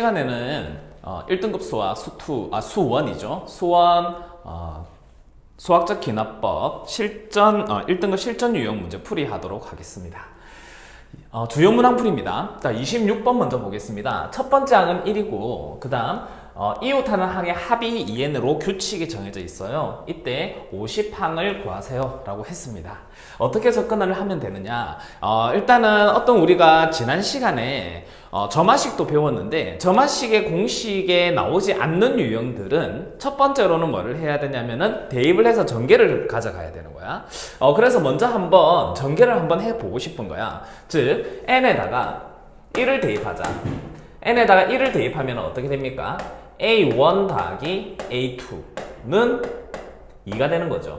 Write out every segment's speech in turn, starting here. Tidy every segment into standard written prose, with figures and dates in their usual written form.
시간에는 1등급 수학 수원이죠. 수원 수학적 기납법 실전 1등급 실전 유형 문제 풀이하도록 하겠습니다. 주요 문항풀이입니다. 자, 26번 먼저 보겠습니다. 첫 번째 항은 1이고 그 다음 이웃하는 항의 합이 2n으로 규칙이 정해져 있어요. 이때 50항을 구하세요 라고 했습니다. 어떻게 접근을 하면 되느냐, 일단은 우리가 지난 시간에 점화식도 배웠는데 점화식의 공식에 나오지 않는 유형들은 첫 번째로는 뭐를 해야 되냐면은 대입을 해서 전개를 가져가야 되는 거야. 그래서 먼저 한번 전개를 한번 해보고 싶은 거야. 즉 n에다가 1을 대입하자. n에다가 1을 대입하면 어떻게 됩니까? a1 더하기 a2는 2가 되는 거죠.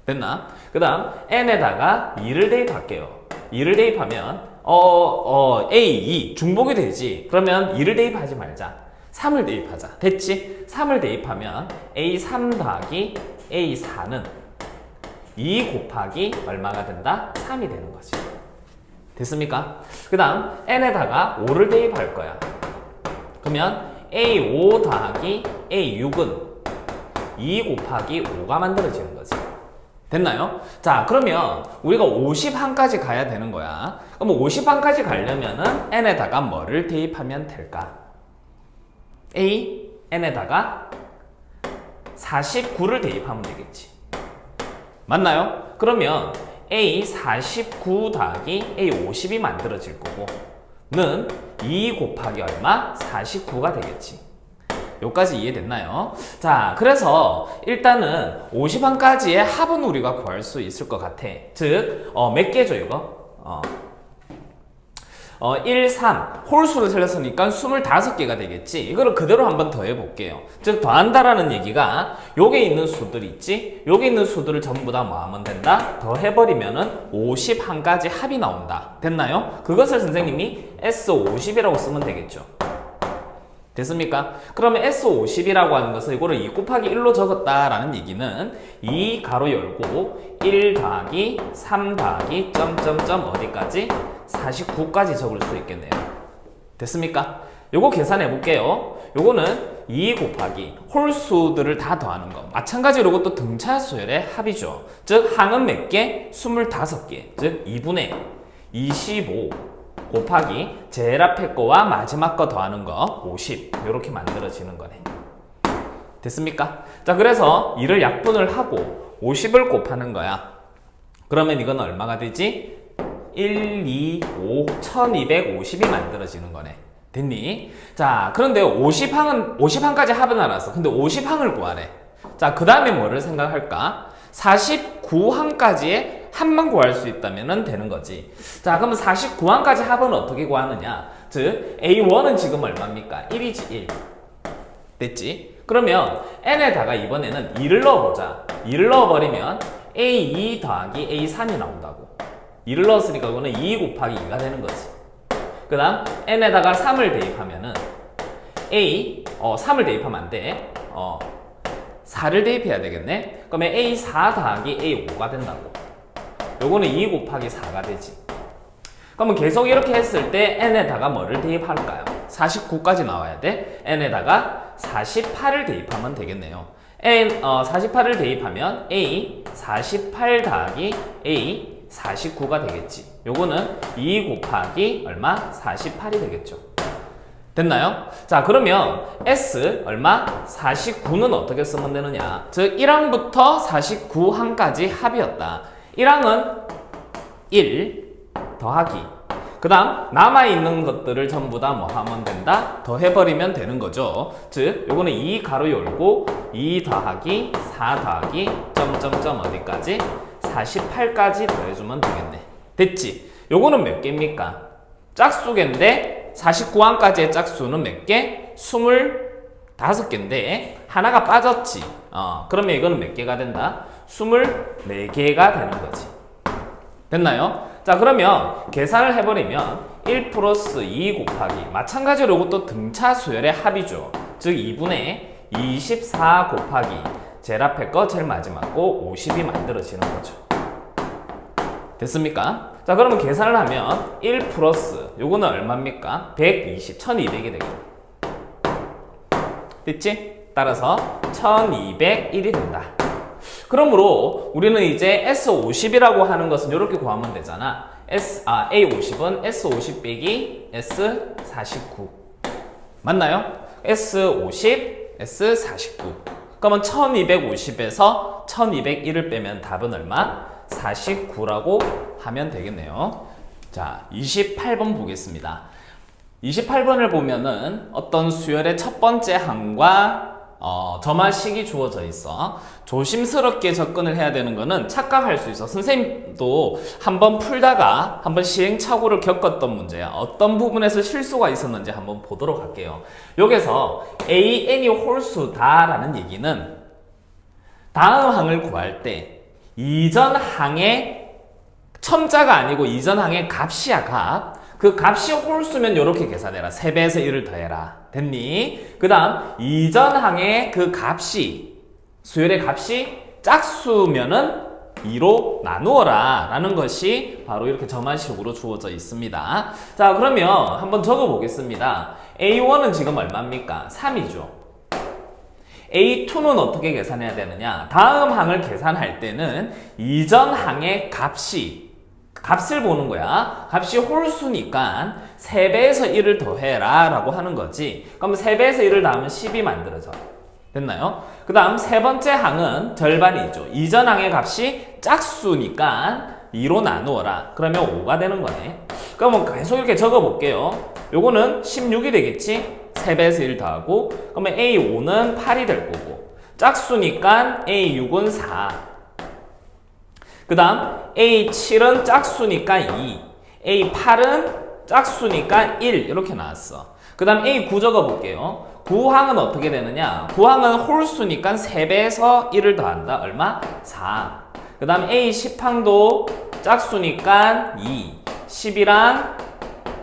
됐나? 그 다음 n에다가 2를 대입할게요. 2를 대입하면 a2 중복이 되지. 그러면 2를 대입하지 말자. 3을 대입하자. 됐지? 3을 대입하면 a3 더하기 a4는 2 곱하기 얼마가 된다? 3이 되는 거지. 됐습니까? 그 다음 n에다가 5를 대입할 거야. 그러면 a5 더하기 a6은 2 곱하기 5가 만들어지는 거지. 됐나요? 자, 그러면 우리가 50항까지 가야 되는 거야. 그럼 50항까지 가려면은 n에다가 뭐를 대입하면 될까? n에다가 49를 대입하면 되겠지. 맞나요? 그러면 a49 더하기 a50이 만들어질 거고 는 2 곱하기 얼마? 49가 되겠지. 여기까지 이해됐나요? 자, 그래서 일단은 50항까지의 합은 우리가 구할 수 있을 것 같아. 즉, 몇 개죠, 이거? 1, 3. 홀수를 살렸으니까 25개가 되겠지. 이거를 그대로 한번 더 해볼게요. 즉, 더한다라는 얘기가 여기 있는 수들 있지? 여기 있는 수들을 전부 다 뭐 하면 된다? 더 해버리면은 50항까지 합이 나온다. 됐나요? 그것을 선생님이 S50이라고 쓰면 되겠죠. 됐습니까? 그러면 S50이라고 하는 것을 이거를 2 곱하기 1로 적었다라는 얘기는 2 가로 열고 1 더하기 3 더하기 점점점 어디까지? 49까지 적을 수 있겠네요. 됐습니까? 요거 계산해 볼게요. 요거는 2 곱하기 홀수들을 다 더하는 거. 마찬가지로 이것도 등차수열의 합이죠. 즉 항은 몇 개? 25개. 즉 2분의 25 곱하기 제일 앞에 거와 마지막 거 더하는 거 50. 이렇게 만들어지는 거네. 됐습니까? 자, 그래서 이를 약분을 하고 50을 곱하는 거야. 그러면 이건 얼마가 되지? 1, 2, 5, 1250이 만들어지는 거네. 됐니? 자, 그런데 50항까지 합은 알았어. 근데 50항을 구하래. 자, 그 다음에 뭐를 생각할까? 49항까지의 합만 구할 수 있다면 되는 거지. 자, 그러면 49항까지 합은 어떻게 구하느냐? 즉, A1은 지금 얼마입니까? 1이지, 1. 됐지? 그러면 n에다가 이번에는 2를 넣어보자. 2를 넣어버리면 A2 더하기 A3이 나온다고. 2를 넣었으니까 그거는 2 곱하기 2가 되는 거지. 그 다음 n에다가 3을 대입하면은 3을 대입하면 안 돼. 4를 대입해야 되겠네. 그러면 A4 더하기 A5가 된다고. 요거는 2 곱하기 4가 되지. 그러면 계속 이렇게 했을 때 n에다가 뭐를 대입할까요? 49까지 나와야 돼. n에다가 48을 대입하면 되겠네요. 48을 대입하면 A 48 더하기 A 49가 되겠지. 요거는 2 곱하기 얼마? 48이 되겠죠. 됐나요? 자, 그러면 S 얼마? 49는 어떻게 쓰면 되느냐? 즉 1항부터 49항까지 합이었다. 1항은 1 더하기 그 다음 남아있는 것들을 전부 다 뭐 하면 된다? 더 해버리면 되는 거죠. 즉 요거는 2 가로 열고 2 더하기 4 더하기 점점점 어디까지? 48까지 더해주면 되겠네. 됐지? 요거는 몇 개입니까? 짝수개인데 49항까지의 짝수는 몇 개? 25개인데 하나가 빠졌지. 그러면 이거는 몇 개가 된다? 24개가 되는 거지. 됐나요? 자, 그러면 계산을 해버리면 1 플러스 2 곱하기 마찬가지로 이것도 등차수열의 합이죠. 즉 2분의 24 곱하기 제일 앞에 거 제일 마지막 거 50이 만들어지는 거죠. 됐습니까? 자, 그러면 계산을 하면 1 플러스 요거는 얼마입니까? 120, 1200이 되겠네. 됐지? 따라서 1201이 된다. 그러므로 우리는 이제 S50이라고 하는 것은 이렇게 구하면 되잖아. A50은 S50 빼기 S49 맞나요? S50, S49 그러면 1250에서 1201을 빼면 답은 얼마? 49라고 하면 되겠네요. 자, 28번 보겠습니다. 28번을 보면은 어떤 수열의 첫 번째 항과 점화식이 주어져 있어. 조심스럽게 접근을 해야 되는 거는 착각할 수 있어. 선생님도 한번 풀다가 한번 시행착오를 겪었던 문제야. 어떤 부분에서 실수가 있었는지 한번 보도록 할게요. 여기서 AN이 홀수다라는 얘기는 다음 항을 구할 때 이전 항의 첨자가 아니고 이전 항의 값이야, 값. 그 값이 홀수면 이렇게 계산해라. 3배에서 1을 더해라. 됐니? 그 다음 이전 항의 그 값이 수열의 값이 짝수면은 2로 나누어라 라는 것이 바로 이렇게 점화식으로 주어져 있습니다. 자, 그러면 한번 적어 보겠습니다. A1은 지금 얼마입니까? 3이죠. A2는 어떻게 계산해야 되느냐? 다음 항을 계산할 때는 이전 항의 값을 보는 거야. 값이 홀수니까 3배에서 1을 더해라 라고 하는 거지. 그럼 3배에서 1을 더하면 10이 만들어져. 됐나요? 그 다음 세 번째 항은 절반이죠. 이전 항의 값이 짝수니까 2로 나누어라. 그러면 5가 되는 거네. 그러면 계속 이렇게 적어 볼게요. 요거는 16이 되겠지? 3배에서 1 더하고 그러면 A5는 8이 될 거고 짝수니까 A6은 4. 그 다음 A7은 짝수니까 2, A8은 짝수니까 1 이렇게 나왔어. 그 다음 A9 적어볼게요. 9항은 어떻게 되느냐? 9항은 홀수니까 3배에서 1을 더한다. 얼마? 4. 그 다음 A10항도 짝수니까 2, 10이랑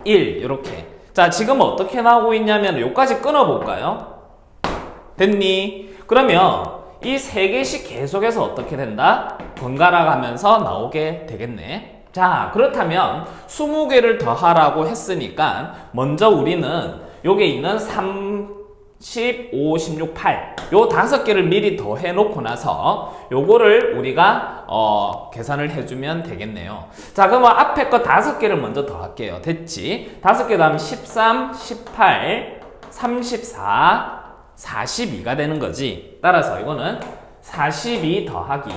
1 이렇게. 자, 지금 어떻게 나오고 있냐면 여기까지 끊어볼까요? 됐니? 그러면 이 3개씩 계속해서 어떻게 된다? 번갈아 가면서 나오게 되겠네. 자, 그렇다면 20개를 더하라고 했으니까 먼저 우리는 여기 있는 3, 15, 16, 8 요 5개를 미리 더해 놓고 나서 요거를 우리가 계산을 해주면 되겠네요. 자, 그러면 앞에 거 5개를 먼저 더할게요. 됐지? 5개 더하면 13, 18, 34, 42가 되는 거지. 따라서 이거는 42 더하기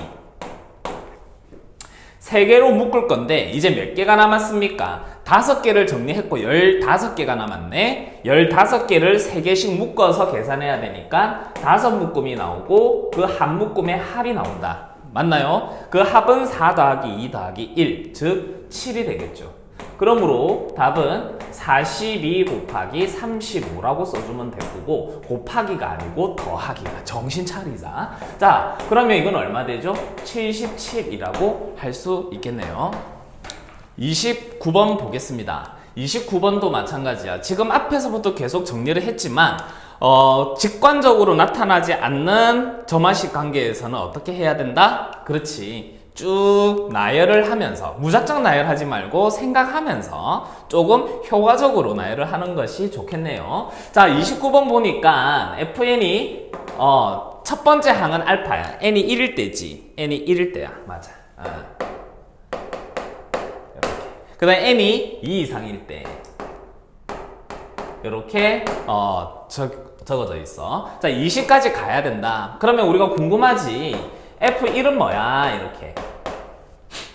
3개로 묶을 건데 이제 몇 개가 남았습니까? 5개를 정리했고 15개가 남았네. 15개를 3개씩 묶어서 계산해야 되니까 5묶음이 나오고 그 한 묶음의 합이 나온다. 맞나요? 그 합은 4 더하기 2 더하기 1, 즉 7이 되겠죠. 그러므로 답은 42 곱하기 35라고 써주면 될 거고 곱하기가 아니고 더하기가. 정신 차리자. 자, 그러면 이건 얼마 되죠? 77이라고 할 수 있겠네요. 29번 보겠습니다. 29번도 마찬가지야. 지금 앞에서부터 계속 정리를 했지만 직관적으로 나타나지 않는 점화식 관계에서는 어떻게 해야 된다? 그렇지. 쭉 나열을 하면서 무작정 나열하지 말고 생각하면서 조금 효과적으로 나열을 하는 것이 좋겠네요. 자, 29번 보니까 FN이 첫 번째 항은 알파야. n이 1일 때지. n이 1일 때야. 맞아. 그 다음에 n이 2 이상일 때 이렇게 적어져 있어. 자, 20까지 가야 된다. 그러면 우리가 궁금하지. F1은 뭐야? 이렇게.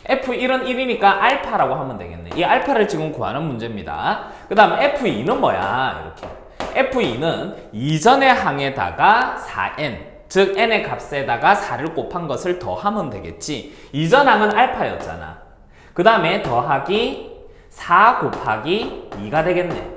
F1은 1이니까 알파라고 하면 되겠네. 이 알파를 지금 구하는 문제입니다. 그 다음 F2는 뭐야? 이렇게. F2는 이전의 항에다가 4n, 즉 n의 값에다가 4를 곱한 것을 더하면 되겠지. 이전 항은 알파였잖아. 그 다음에 더하기 4 곱하기 2가 되겠네.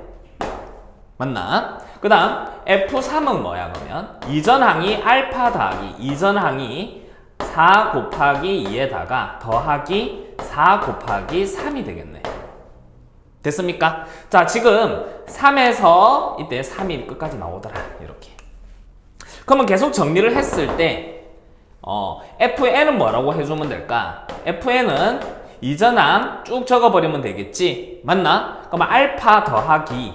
맞나? 그 다음 F3은 뭐야 그러면? 이전 항이 알파 더하기 이전 항이 4 곱하기 2에다가 더하기 4 곱하기 3이 되겠네. 됐습니까? 자, 지금 3에서 이때 3이 끝까지 나오더라. 이렇게. 그러면 계속 정리를 했을 때 FN은 뭐라고 해주면 될까? FN은 이전항 쭉 적어버리면 되겠지. 맞나? 그러면 알파 더하기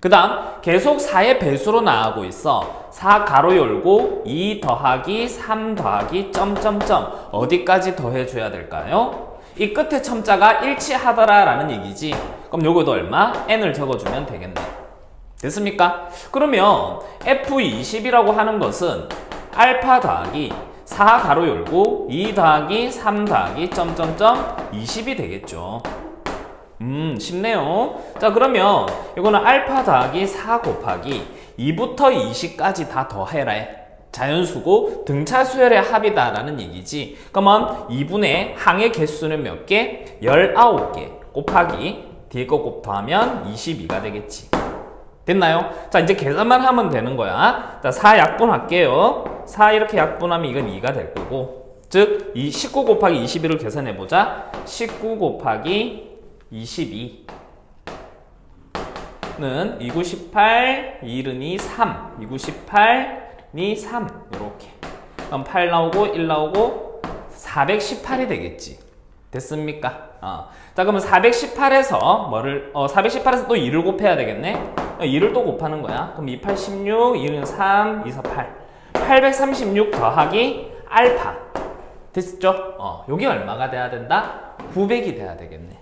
그 다음 계속 4의 배수로 나가고 있어. 4 가로 열고 2 더하기 3 더하기 점점점 어디까지 더해줘야 될까요? 이 끝에 첨자가 일치하더라 라는 얘기지. 그럼 요것도 얼마? n을 적어주면 되겠네. 됐습니까? 그러면 F20이라고 하는 것은 알파 더하기 4 가로 열고 2 더하기 3 더하기 점점점 20이 되겠죠. 쉽네요. 자, 그러면 이거는 알파 더하기 4 곱하기 2부터 20까지 다 더해라. 자연수고 등차 수열의 합이다 라는 얘기지. 그러면 2분의 항의 개수는 몇 개? 19개 곱하기 뒤에 거 더하면 22가 되겠지. 됐나요? 자, 이제 계산만 하면 되는 거야. 자, 4 약분할게요. 4 이렇게 약분하면 이건 2가 될 거고, 즉 19 곱하기 22를 계산해보자. 19 곱하기 22는 298, 2른이 3, 298이 3 이렇게. 그럼 8 나오고 1 나오고 418이 되겠지. 됐습니까? 자, 그러면 418에서 뭐를 418에서 또 2를 곱해야 되겠네. 2를 또 곱하는 거야. 그럼 2816, 2는 3, 248. 836 더하기 알파. 됐죠? 여기 얼마가 돼야 된다? 900이 돼야 되겠네.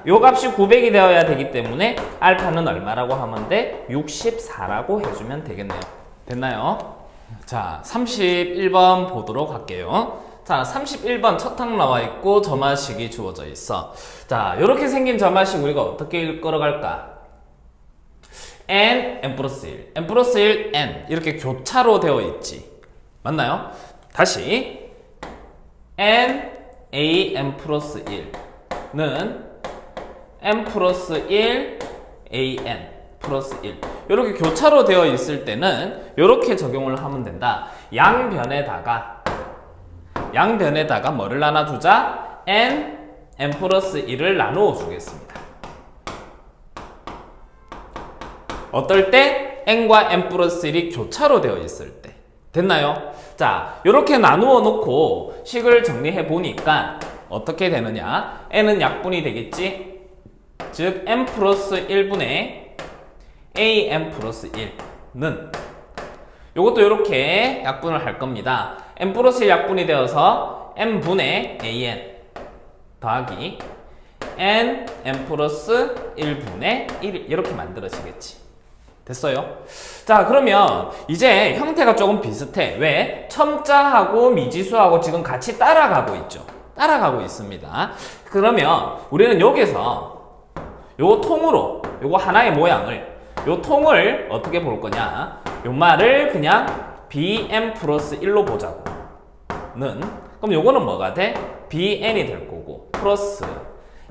요 값이 900이 되어야 되기 때문에 알파는 얼마라고 하면 돼? 64라고 해주면 되겠네요. 됐나요? 자, 31번 보도록 할게요. 자, 31번 첫 항 나와 있고 점화식이 주어져 있어. 자, 이렇게 생긴 점화식 우리가 어떻게 끌어갈까? n 플러스 1, n 플러스 1, n 이렇게 교차로 되어 있지. 맞나요? 다시 n, a, n 플러스 1는 n 플러스 1, a, n 플러스 1 이렇게 교차로 되어 있을 때는 이렇게 적용을 하면 된다. 양변에다가 뭐를 나눠주자? n 플러스 1을 나누어 주겠습니다. 어떨 때? n과 n 플러스 1이 교차로 되어 있을 때. 됐나요? 자, 이렇게 나누어 놓고 식을 정리해 보니까 어떻게 되느냐? n은 약분이 되겠지? 즉 n 플러스 1분의 an 플러스 1는 이것도 이렇게 약분을 할 겁니다. n 플러스 1 약분이 되어서 n분의 an 더하기 n 플러스 1분의 1 이렇게 만들어지겠지. 됐어요? 자, 그러면 이제 형태가 조금 비슷해. 왜? 첨자하고 미지수하고 지금 같이 따라가고 있죠. 따라가고 있습니다. 그러면 우리는 여기서 요 통으로 요거 하나의 모양을 요 통을 어떻게 볼 거냐? 요 말을 그냥 bn 플러스 1로 보자고. 그럼 요거는 뭐가 돼? bn이 될 거고 플러스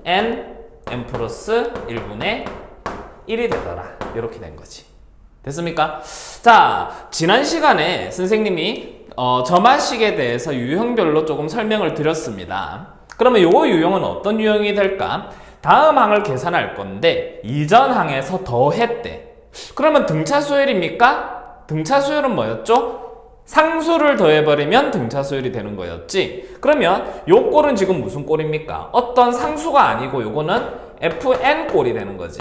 n 플러스 1분의 1이 되더라. 이렇게 된 거지. 됐습니까? 자, 지난 시간에 선생님이 점화식에 대해서 유형별로 조금 설명을 드렸습니다. 그러면 요거 유형은 어떤 유형이 될까? 다음 항을 계산할 건데 이전 항에서 더했대. 그러면 등차 수열입니까? 등차 수열은 뭐였죠? 상수를 더해버리면 등차 수열이 되는 거였지. 그러면 요 꼴은 지금 무슨 꼴입니까? 어떤 상수가 아니고 요거는 fn 꼴이 되는 거지.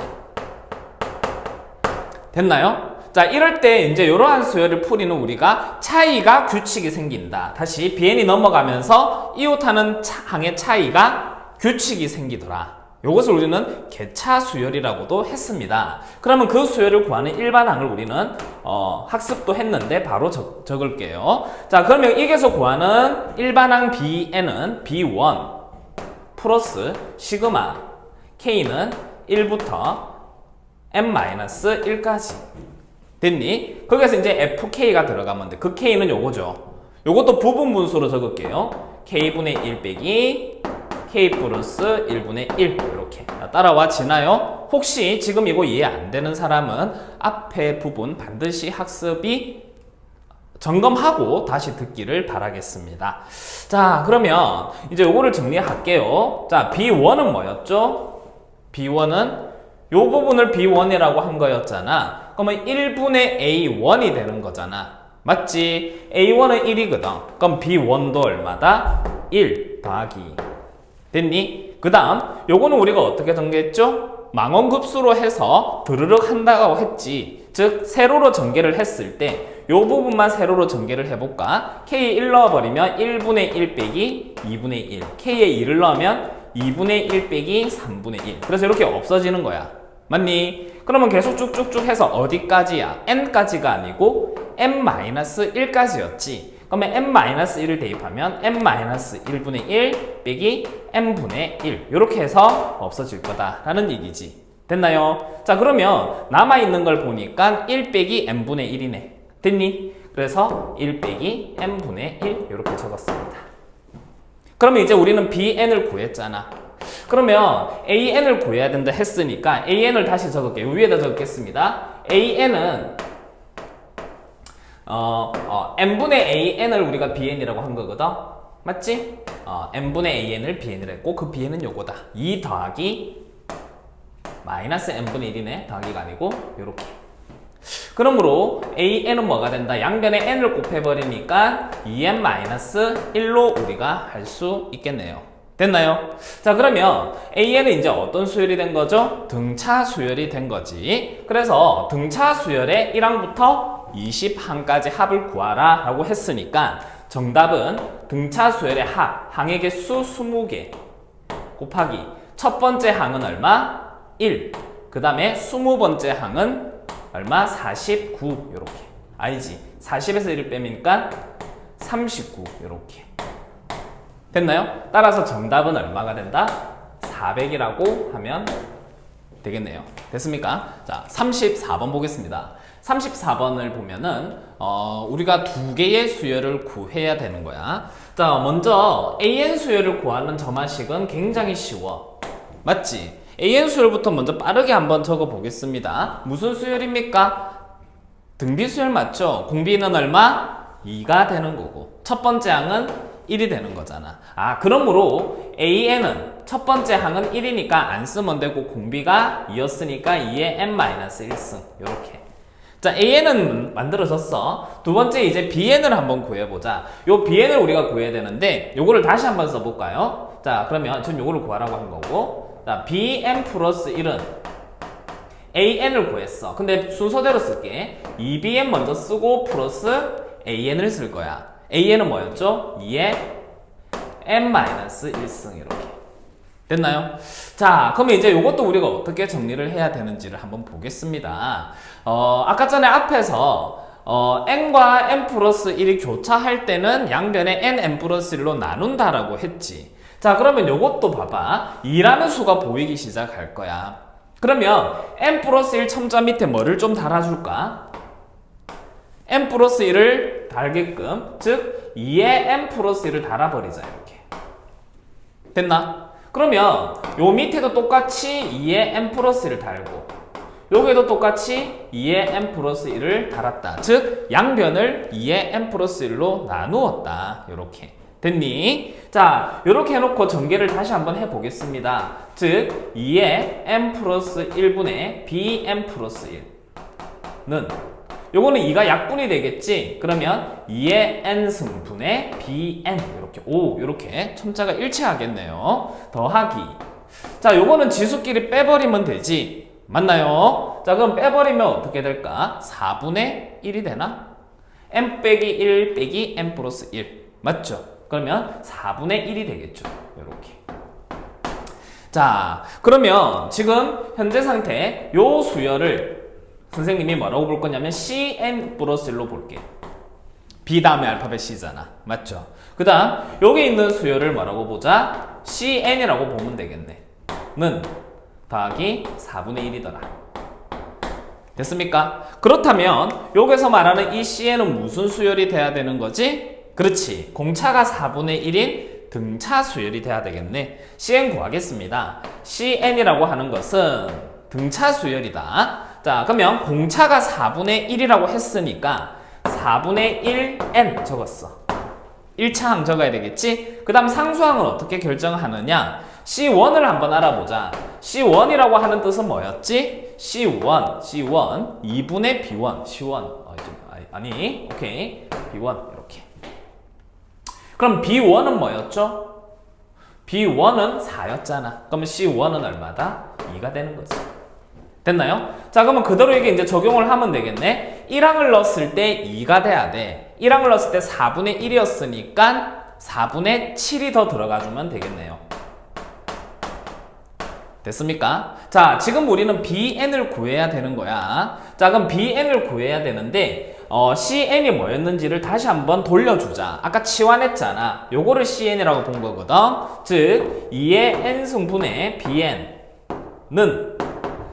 됐나요? 자, 이럴 때 이제 이러한 수열을 풀이는 우리가 차이가 규칙이 생긴다. 다시 bn이 넘어가면서 이웃하는 항의 차이가 규칙이 생기더라. 이것을 우리는 개차 수열이라고도 했습니다. 그러면 그 수열을 구하는 일반항을 우리는 학습도 했는데 바로 적을게요. 자, 그러면 여기서 구하는 일반항 bn은 b1 플러스 시그마 k는 1부터 n-1까지 됐니? 거기서 이제 fk가 들어가면 돼. 그 k는 요거죠. 요것도 부분 분수로 적을게요. k분의 1 빼기 k 플러스 1분의 1 이렇게 따라와 지나요? 혹시 지금 이거 이해 안 되는 사람은 앞에 부분 반드시 학습이 점검하고 다시 듣기를 바라겠습니다. 자, 그러면 이제 요거를 정리할게요. 자, b1은 뭐였죠? b1은 요 부분을 b1이라고 한 거였잖아. 그러면 1분의 a1이 되는 거잖아. 맞지? a1은 1이거든. 그럼 b1도 얼마다? 1 더하기. 됐니? 그 다음 요거는 우리가 어떻게 전개했죠? 망원급수로 해서 드르륵 한다고 했지. 즉 세로로 전개를 했을 때 이 부분만 세로로 전개를 해볼까? K에 1 넣어버리면 1분의 1 빼기 2분의 1, K에 2를 넣으면 2분의 1 빼기 3분의 1. 그래서 이렇게 없어지는 거야. 맞니? 그러면 계속 쭉쭉쭉 해서 어디까지야? n까지가 아니고 n-1까지였지. 그러면 n-1을 대입하면 n-1분의 1 빼기 n분의 1 이렇게 해서 없어질 거다라는 얘기지. 됐나요? 자, 그러면 남아있는 걸 보니까 1 빼기 n분의 1이네. 됐니? 그래서 1 빼기 n분의 1 이렇게 적었습니다. 그러면 이제 우리는 bn을 구했잖아. 그러면 an을 구해야 된다 했으니까 an을 다시 적을게요. 위에다 적겠습니다. an은 n분의 an을 우리가 bn이라고 한 거거든. 맞지? n분의 an을 bn이라 했고 그 bn은 요거다. 2 더하기 마이너스 n분의 1이네. 더하기가 아니고 요렇게. 그러므로 an은 뭐가 된다? 양변에 n을 곱해버리니까 2n-1로 우리가 할 수 있겠네요. 됐나요? 자, 그러면 an은 이제 어떤 수열이 된 거죠? 등차 수열이 된 거지. 그래서 등차 수열의 1항부터 20항까지 합을 구하라 라고 했으니까 정답은 등차 수열의 합, 항의 개수 20개 곱하기 첫 번째 항은 얼마? 1. 그 다음에 20번째 항은 얼마? 49 요렇게. 아니지. 40에서 1을 빼니까 39 요렇게. 됐나요? 따라서 정답은 얼마가 된다? 400이라고 하면 되겠네요. 됐습니까? 자, 34번 보겠습니다. 34번을 보면은 우리가 두 개의 수열을 구해야 되는 거야. 자, 먼저 AN 수열을 구하는 점화식은 굉장히 쉬워. 맞지? AN 수열부터 먼저 빠르게 한번 적어 보겠습니다. 무슨 수열입니까? 등비 수열 맞죠? 공비는 얼마? 2가 되는 거고 첫 번째 항은 1이 되는 거잖아. 그러므로 AN은 첫 번째 항은 1이니까 안 쓰면 되고 공비가 2였으니까 2의 n-1승 요렇게. 자, AN은 만들어졌어. 두 번째 이제 BN을 한번 구해보자. 요 BN을 우리가 구해야 되는데 요거를 다시 한번 써볼까요? 자, 그러면 지금 요거를 구하라고 한 거고 자, BN 플러스 1은 AN을 구했어. 근데 순서대로 쓸게. 2BN 먼저 쓰고 플러스 AN을 쓸 거야. AN은 뭐였죠? 2의 n-1승 이렇게. 됐나요? 자, 그러면 이제 이것도 우리가 어떻게 정리를 해야 되는지를 한번 보겠습니다. 아까 전에 앞에서 n과 n 플러스 1이 교차할 때는 양변에 n 플러스 1로 나눈다라고 했지. 자, 그러면 이것도 봐봐. 2라는 수가 보이기 시작할 거야. 그러면 n 플러스 1 첨자 밑에 뭐를 좀 달아줄까? n 플러스 1을 달게끔, 즉 2의 n 플러스 1을 달아버리자 이렇게. 됐나? 그러면 요 밑에도 똑같이 2의 n 플러스 1을 달고 여기에도 똑같이 2의 n 플러스 1을 달았다. 즉 양변을 2의 n 플러스 1로 나누었다. 요렇게. 됐니? 자, 요렇게 해놓고 전개를 다시 한번 해보겠습니다. 즉 2의 n 플러스 1분의 bn 플러스 1는 요거는 2가 약분이 되겠지? 그러면 2의 n승분의 bn 이렇게 요렇게 첨자가 일치하겠네요. 더하기. 자, 요거는 지수끼리 빼버리면 되지. 맞나요? 자, 그럼 빼버리면 어떻게 될까? 4분의 1이 되나? n 빼기 1 빼기 n 플러스 1 맞죠? 그러면 4분의 1이 되겠죠. 요렇게. 자, 그러면 지금 현재 상태 요 수열을 선생님이 뭐라고 볼 거냐면 CN 플러스 1로 볼게. B 다음에 알파벳 C잖아. 맞죠? 그 다음 여기 있는 수열을 뭐라고 보자? CN이라고 보면 되겠네. 는 더하기 4분의 1이더라. 됐습니까? 그렇다면 여기서 말하는 이 CN은 무슨 수열이 돼야 되는 거지? 그렇지. 공차가 4분의 1인 등차 수열이 돼야 되겠네. CN 구하겠습니다. CN이라고 하는 것은 등차 수열이다. 자, 그러면 공차가 4분의 1이라고 했으니까 4분의 1n 적었어. 1차항 적어야 되겠지? 그 다음 상수항은 어떻게 결정하느냐? C1을 한번 알아보자. C1이라고 하는 뜻은 뭐였지? C1, 2분의 B1, C1. 아니, 오케이. B1, 이렇게. 그럼 B1은 뭐였죠? B1은 4였잖아. 그러면 C1은 얼마다? 2가 되는 거지. 됐나요? 자, 그러면 그대로 이게 이제 적용을 하면 되겠네. 1항을 넣었을 때 2가 돼야 돼. 1항을 넣었을 때 4분의 1이었으니까 4분의 7이 더 들어가주면 되겠네요. 됐습니까? 자, 지금 우리는 BN을 구해야 되는 거야. 자, 그럼 BN을 구해야 되는데 CN이 뭐였는지를 다시 한번 돌려주자. 아까 치환했잖아. 요거를 CN이라고 본 거거든. 즉 2의 n승분의 BN는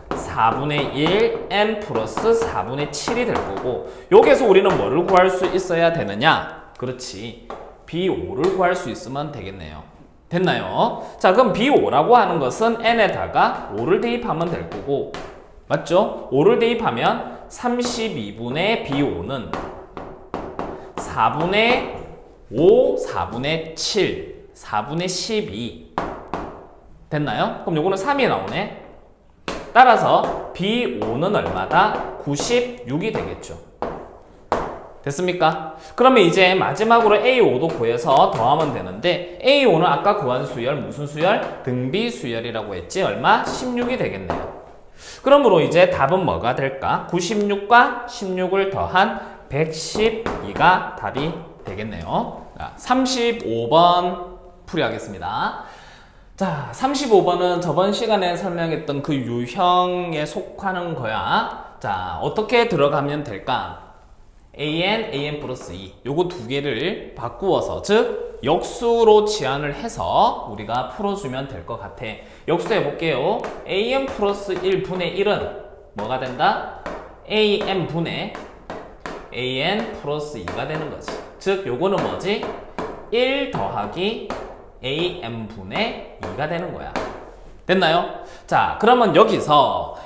4분의 1 n 플러스 4분의 7이 될 거고, 여기서 우리는 뭐를 구할 수 있어야 되느냐? 그렇지, B5를 구할 수 있으면 되겠네요. 됐나요? 자, 그럼 B5라고 하는 것은 n에다가 5를 대입하면 될 거고, 맞죠? 5를 대입하면 32분의 B5는 4분의 5, 4분의 7, 4분의 12 됐나요? 그럼 요거는 3이 나오네. 따라서 B5는 얼마다? 96이 되겠죠. 됐습니까? 그러면 이제 마지막으로 A5도 구해서 더하면 되는데, A5는 아까 구한 수열 무슨 수열? 등비 수열이라고 했지? 얼마? 16이 되겠네요. 그러므로 이제 답은 뭐가 될까? 96과 16을 더한 112가 답이 되겠네요. 35번 풀이하겠습니다. 자, 35번은 저번 시간에 설명했던 그 유형에 속하는 거야. 자, 어떻게 들어가면 될까? an 플러스 2 요거 두 개를 바꾸어서, 즉 역수로 치환을 해서 우리가 풀어주면 될 것 같아. 역수 해볼게요. an 플러스 1분의 1은 뭐가 된다? an 분의 an 플러스 2가 되는 거지. 즉 요거는 뭐지? 1 더하기 an 분의 2가 되는 거야. 됐나요? 자, 그러면 여기서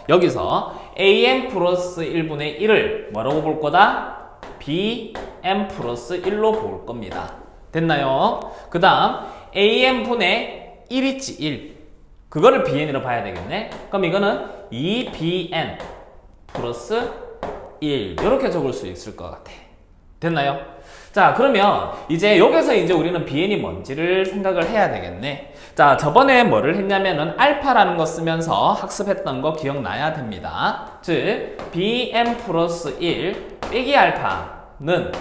an 플러스 1분의 1을 뭐라고 볼 거다? bn 플러스 1로 볼 겁니다. 됐나요? 그 다음 an 분의 1 있지, 1. 그거를 bn으로 봐야 되겠네. 그럼 이거는 2bn 플러스 1 이렇게 적을 수 있을 것 같아. 됐나요? 자, 그러면 이제 여기서 이제 우리는 bn이 뭔지를 생각을 해야 되겠네. 자, 저번에 뭐를 했냐면은 알파라는 거 쓰면서 학습했던 거 기억나야 됩니다. 즉 bn 플러스 1 빼기 알파는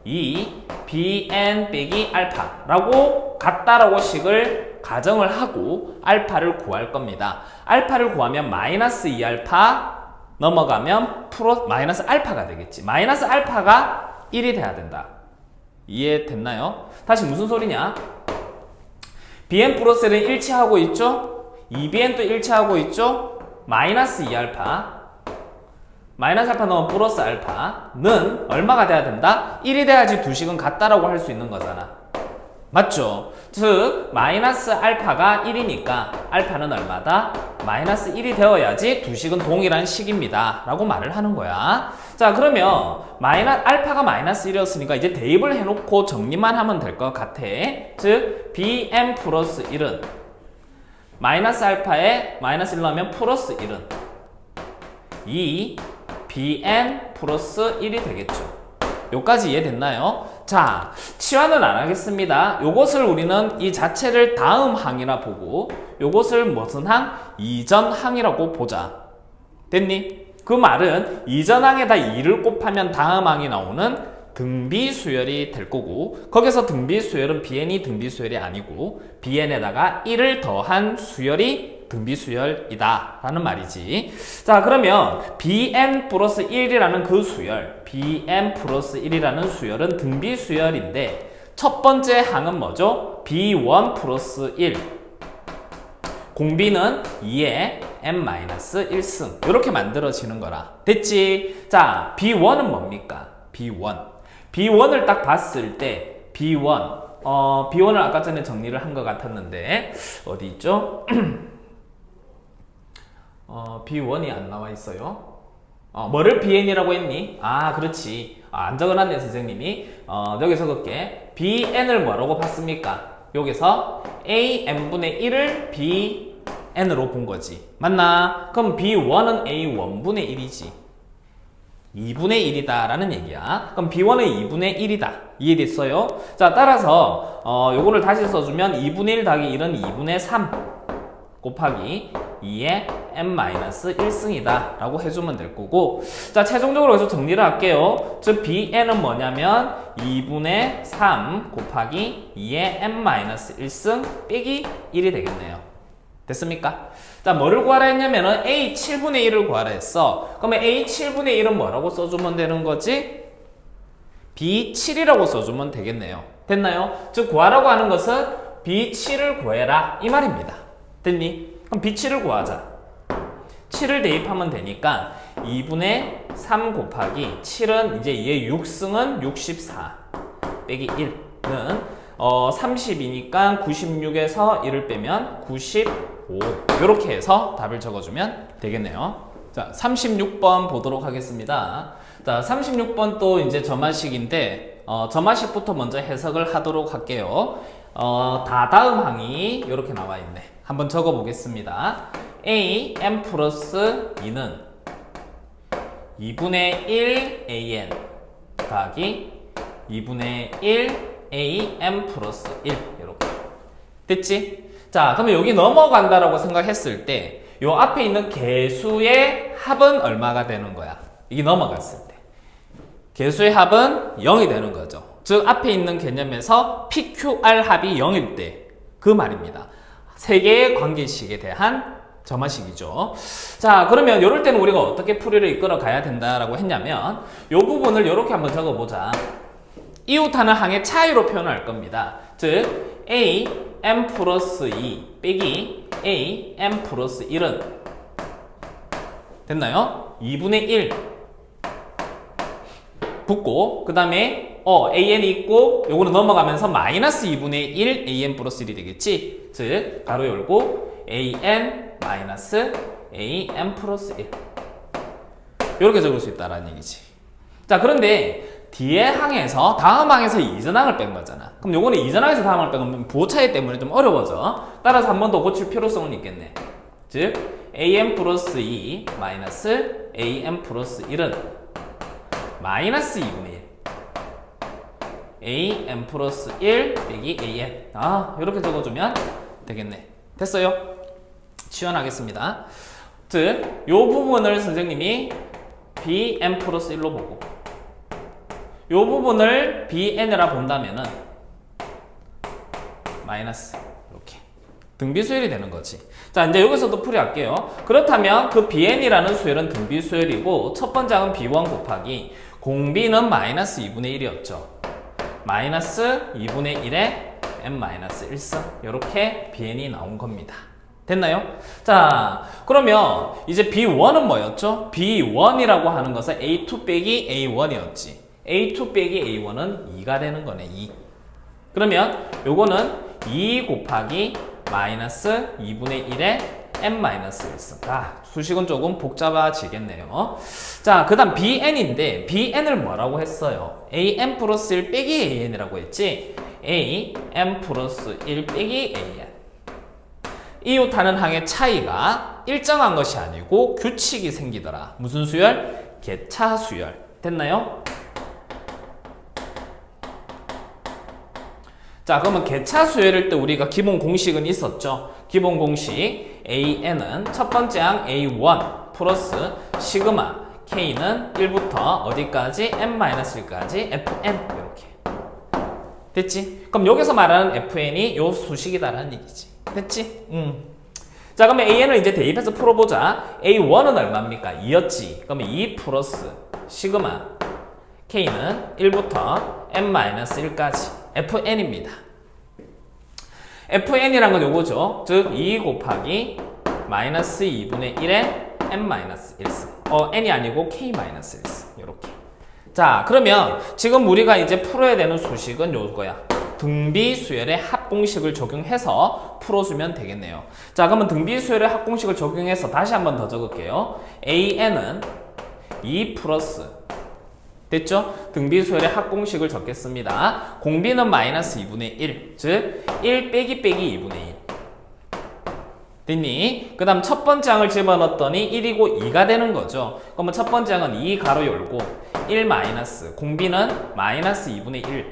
2 bn 빼기 알파라고 같다라고 식을 가정을 하고 알파를 구할 겁니다. 알파를 구하면 마이너스 2알파 넘어가면 마이너스 알파가 되겠지. 마이너스 알파가 1이 돼야 된다. 이해됐나요? 다시 무슨 소리냐? bn 플러스 1은 일치하고 있죠? 2bn도 일치하고 있죠? 마이너스 2알파 마이너스 알파 넣으면 플러스 알파는 얼마가 돼야 된다? 1이 돼야지 두 식은 같다라고 할 수 있는 거잖아. 맞죠? 즉 마이너스 알파가 1이니까 알파는 얼마다? 마이너스 1이 되어야지 두 식은 동일한 식입니다 라고 말을 하는 거야. 자, 그러면 알파가 마이너스 1이었으니까 이제 대입을 해놓고 정리만 하면 될 것 같아. 즉 bn 플러스 1은 마이너스 알파에 마이너스 1 넣으면 플러스 1은 2 bn 플러스 1이 되겠죠. 요까지 이해됐나요? 자, 치환은 안 하겠습니다. 요것을 우리는 이 자체를 다음 항이라 보고 요것을 무슨 항? 이전 항이라고 보자. 됐니? 그 말은 이전 항에다 2를 곱하면 다음 항이 나오는 등비 수열이 될 거고, 거기서 등비 수열은 bn이 등비 수열이 아니고 bn에다가 1을 더한 수열이 등비 수열이다 라는 말이지. 자, 그러면 bn 플러스 1이라는 그 수열, bn 플러스 1이라는 수열은 등비 수열인데 첫 번째 항은 뭐죠? b1 플러스 1 공비는 2의 n-1승 이렇게 만들어지는 거라. 됐지? 자, b1은 뭡니까? b1을 딱 봤을 때 b1을 아까 전에 정리를 한 것 같았는데 어디 있죠? B1이 안 나와 있어요. 뭐를 BN이라고 했니? 아, 그렇지. 안 적어놨네, 선생님이. 여기 적을게. BN을 뭐라고 봤습니까? 여기서 AN분의 1을 BN으로 본 거지. 맞나? 그럼 B1은 A1분의 1이지. 2분의 1이다 라는 얘기야. 그럼 B1은 2분의 1이다. 이해됐어요? 자, 따라서 요거를 다시 써주면 2분의 1 더하기 1은 2분의 3 곱하기 2의 n-1승이다 라고 해주면 될 거고, 자, 최종적으로 여기서 정리를 할게요. 즉 Bn은 뭐냐면 2분의 3 곱하기 2의 n-1승 빼기 1이 되겠네요. 됐습니까? 자, 뭐를 구하라 했냐면은 A 7분의 1을 구하라 했어. 그러면 A 7분의 1은 뭐라고 써주면 되는 거지? B 7이라고 써주면 되겠네요. 됐나요? 즉 구하라고 하는 것은 B 7을 구해라 이 말입니다. 됐니? 그럼 B 7을 구하자. 7을 대입하면 되니까 2분의 3 곱하기 7은 이제 얘 6승은 64 빼기 1은 30이니까 96에서 1을 빼면 95 이렇게 해서 답을 적어주면 되겠네요. 자, 36번 보도록 하겠습니다. 자, 36번 또 이제 점화식인데 점화식부터 먼저 해석을 하도록 할게요. 다음 항이 이렇게 나와 있네. 한번 적어 보겠습니다. a n 플러스 2는 2분의 1 a n 더하기 2분의 1 a n 플러스 1 이렇게 됐지? 자, 그러면 여기 넘어간다라고 생각했을 때 요 앞에 있는 개수의 합은 얼마가 되는 거야? 이게 넘어갔을 때 개수의 합은 0이 되는 거죠. 즉 앞에 있는 개념에서 PQR 합이 0일 때 그 말입니다. 세 개의 관계식에 대한 점화식이죠. 자, 그러면 이럴 때는 우리가 어떻게 풀이를 이끌어 가야 된다라고 했냐면 이 부분을 이렇게 한번 적어보자. 이웃하는 항의 차이로 표현할 겁니다. 즉 A n 플러스 2 빼기 A n 플러스 1은 됐나요? 2분의 1 붙고 그 다음에 AN이 있고 요거는 넘어가면서 마이너스 2분의 1 AN 플러스 1이 되겠지. 즉 가로 열고 AN 마이너스 AN 플러스 1 이렇게 적을 수 있다라는 얘기지. 자, 그런데 뒤에 항에서 다음 항에서 이전 항을 뺀 거잖아. 그럼 요거는 이전 항에서 다음 항을 뺀 건 부호 차이 때문에 좀 어려워져. 따라서 한 번 더 고칠 필요성은 있겠네. 즉 AN 플러스 2 마이너스 AN 플러스 1은 마이너스 2분의 1 AN 플러스 1 빼기 AN 이렇게 적어주면 되겠네. 됐어요? 치환하겠습니다. 즉 요 부분을 선생님이 BN 플러스 1로 보고 요 부분을 BN이라 본다면은 마이너스 이렇게 등비수열이 되는 거지. 자, 이제 여기서도 풀이할게요. 그렇다면 그 BN이라는 수열은 등비수열이고 첫 번째 항은 B1 곱하기 공비는 마이너스 2분의 1이었죠. 마이너스 2분의 1에 n-1승 이렇게 BN이 나온 겁니다. 됐나요? 자, 그러면 이제 B1은 뭐였죠? B1이라고 하는 것은 A2 빼기 A1이었지. A2 빼기 A1은 2가 되는 거네. 2. 그러면 요거는 2 곱하기 마이너스 2분의 1에 n-1승. 수식은 조금 복잡해지겠네요. 자, 그 다음 BN인데 BN을 뭐라고 했어요? AN 플러스 1 빼기 AN이라고 했지? AN 플러스 1 빼기 AN. 이웃하는 항의 차이가 일정한 것이 아니고 규칙이 생기더라. 무슨 수열? 개차 수열. 됐나요? 자, 그러면 개차 수열일 때 우리가 기본 공식은 있었죠. 기본 공식 AN은 첫 번째 항 A1 플러스 시그마 K는 1부터 어디까지? n-1까지 FN 이렇게 됐지? 그럼 여기서 말하는 FN이 요 수식이다라는 얘기지. 됐지? 자, 그러면 AN을 이제 대입해서 풀어보자. A1은 얼마입니까? 2였지. 그러면 2 플러스 시그마 K는 1부터 n-1까지 FN입니다. FN이란 건 요거죠. 즉 2 곱하기 마이너스 2분의 1에 n-1승. n이 아니고 k-1승. 이렇게. 자, 그러면 지금 우리가 이제 풀어야 되는 수식은 요거야. 등비수열의 합공식을 적용해서 풀어주면 되겠네요. 자, 그러면 등비수열의 합공식을 적용해서 다시 한번 더 적을게요. AN은 2 플러스 됐죠? 등비수열의 합공식을 적겠습니다. 공비는 마이너스 2분의 1, 즉 1 빼기 빼기 2분의 1. 됐니? 그 다음 첫 번째 항을 집어넣었더니 1이고 2가 되는 거죠. 그러면 첫 번째 항은 2 가로 열고 1 마이너스 공비는 마이너스 2분의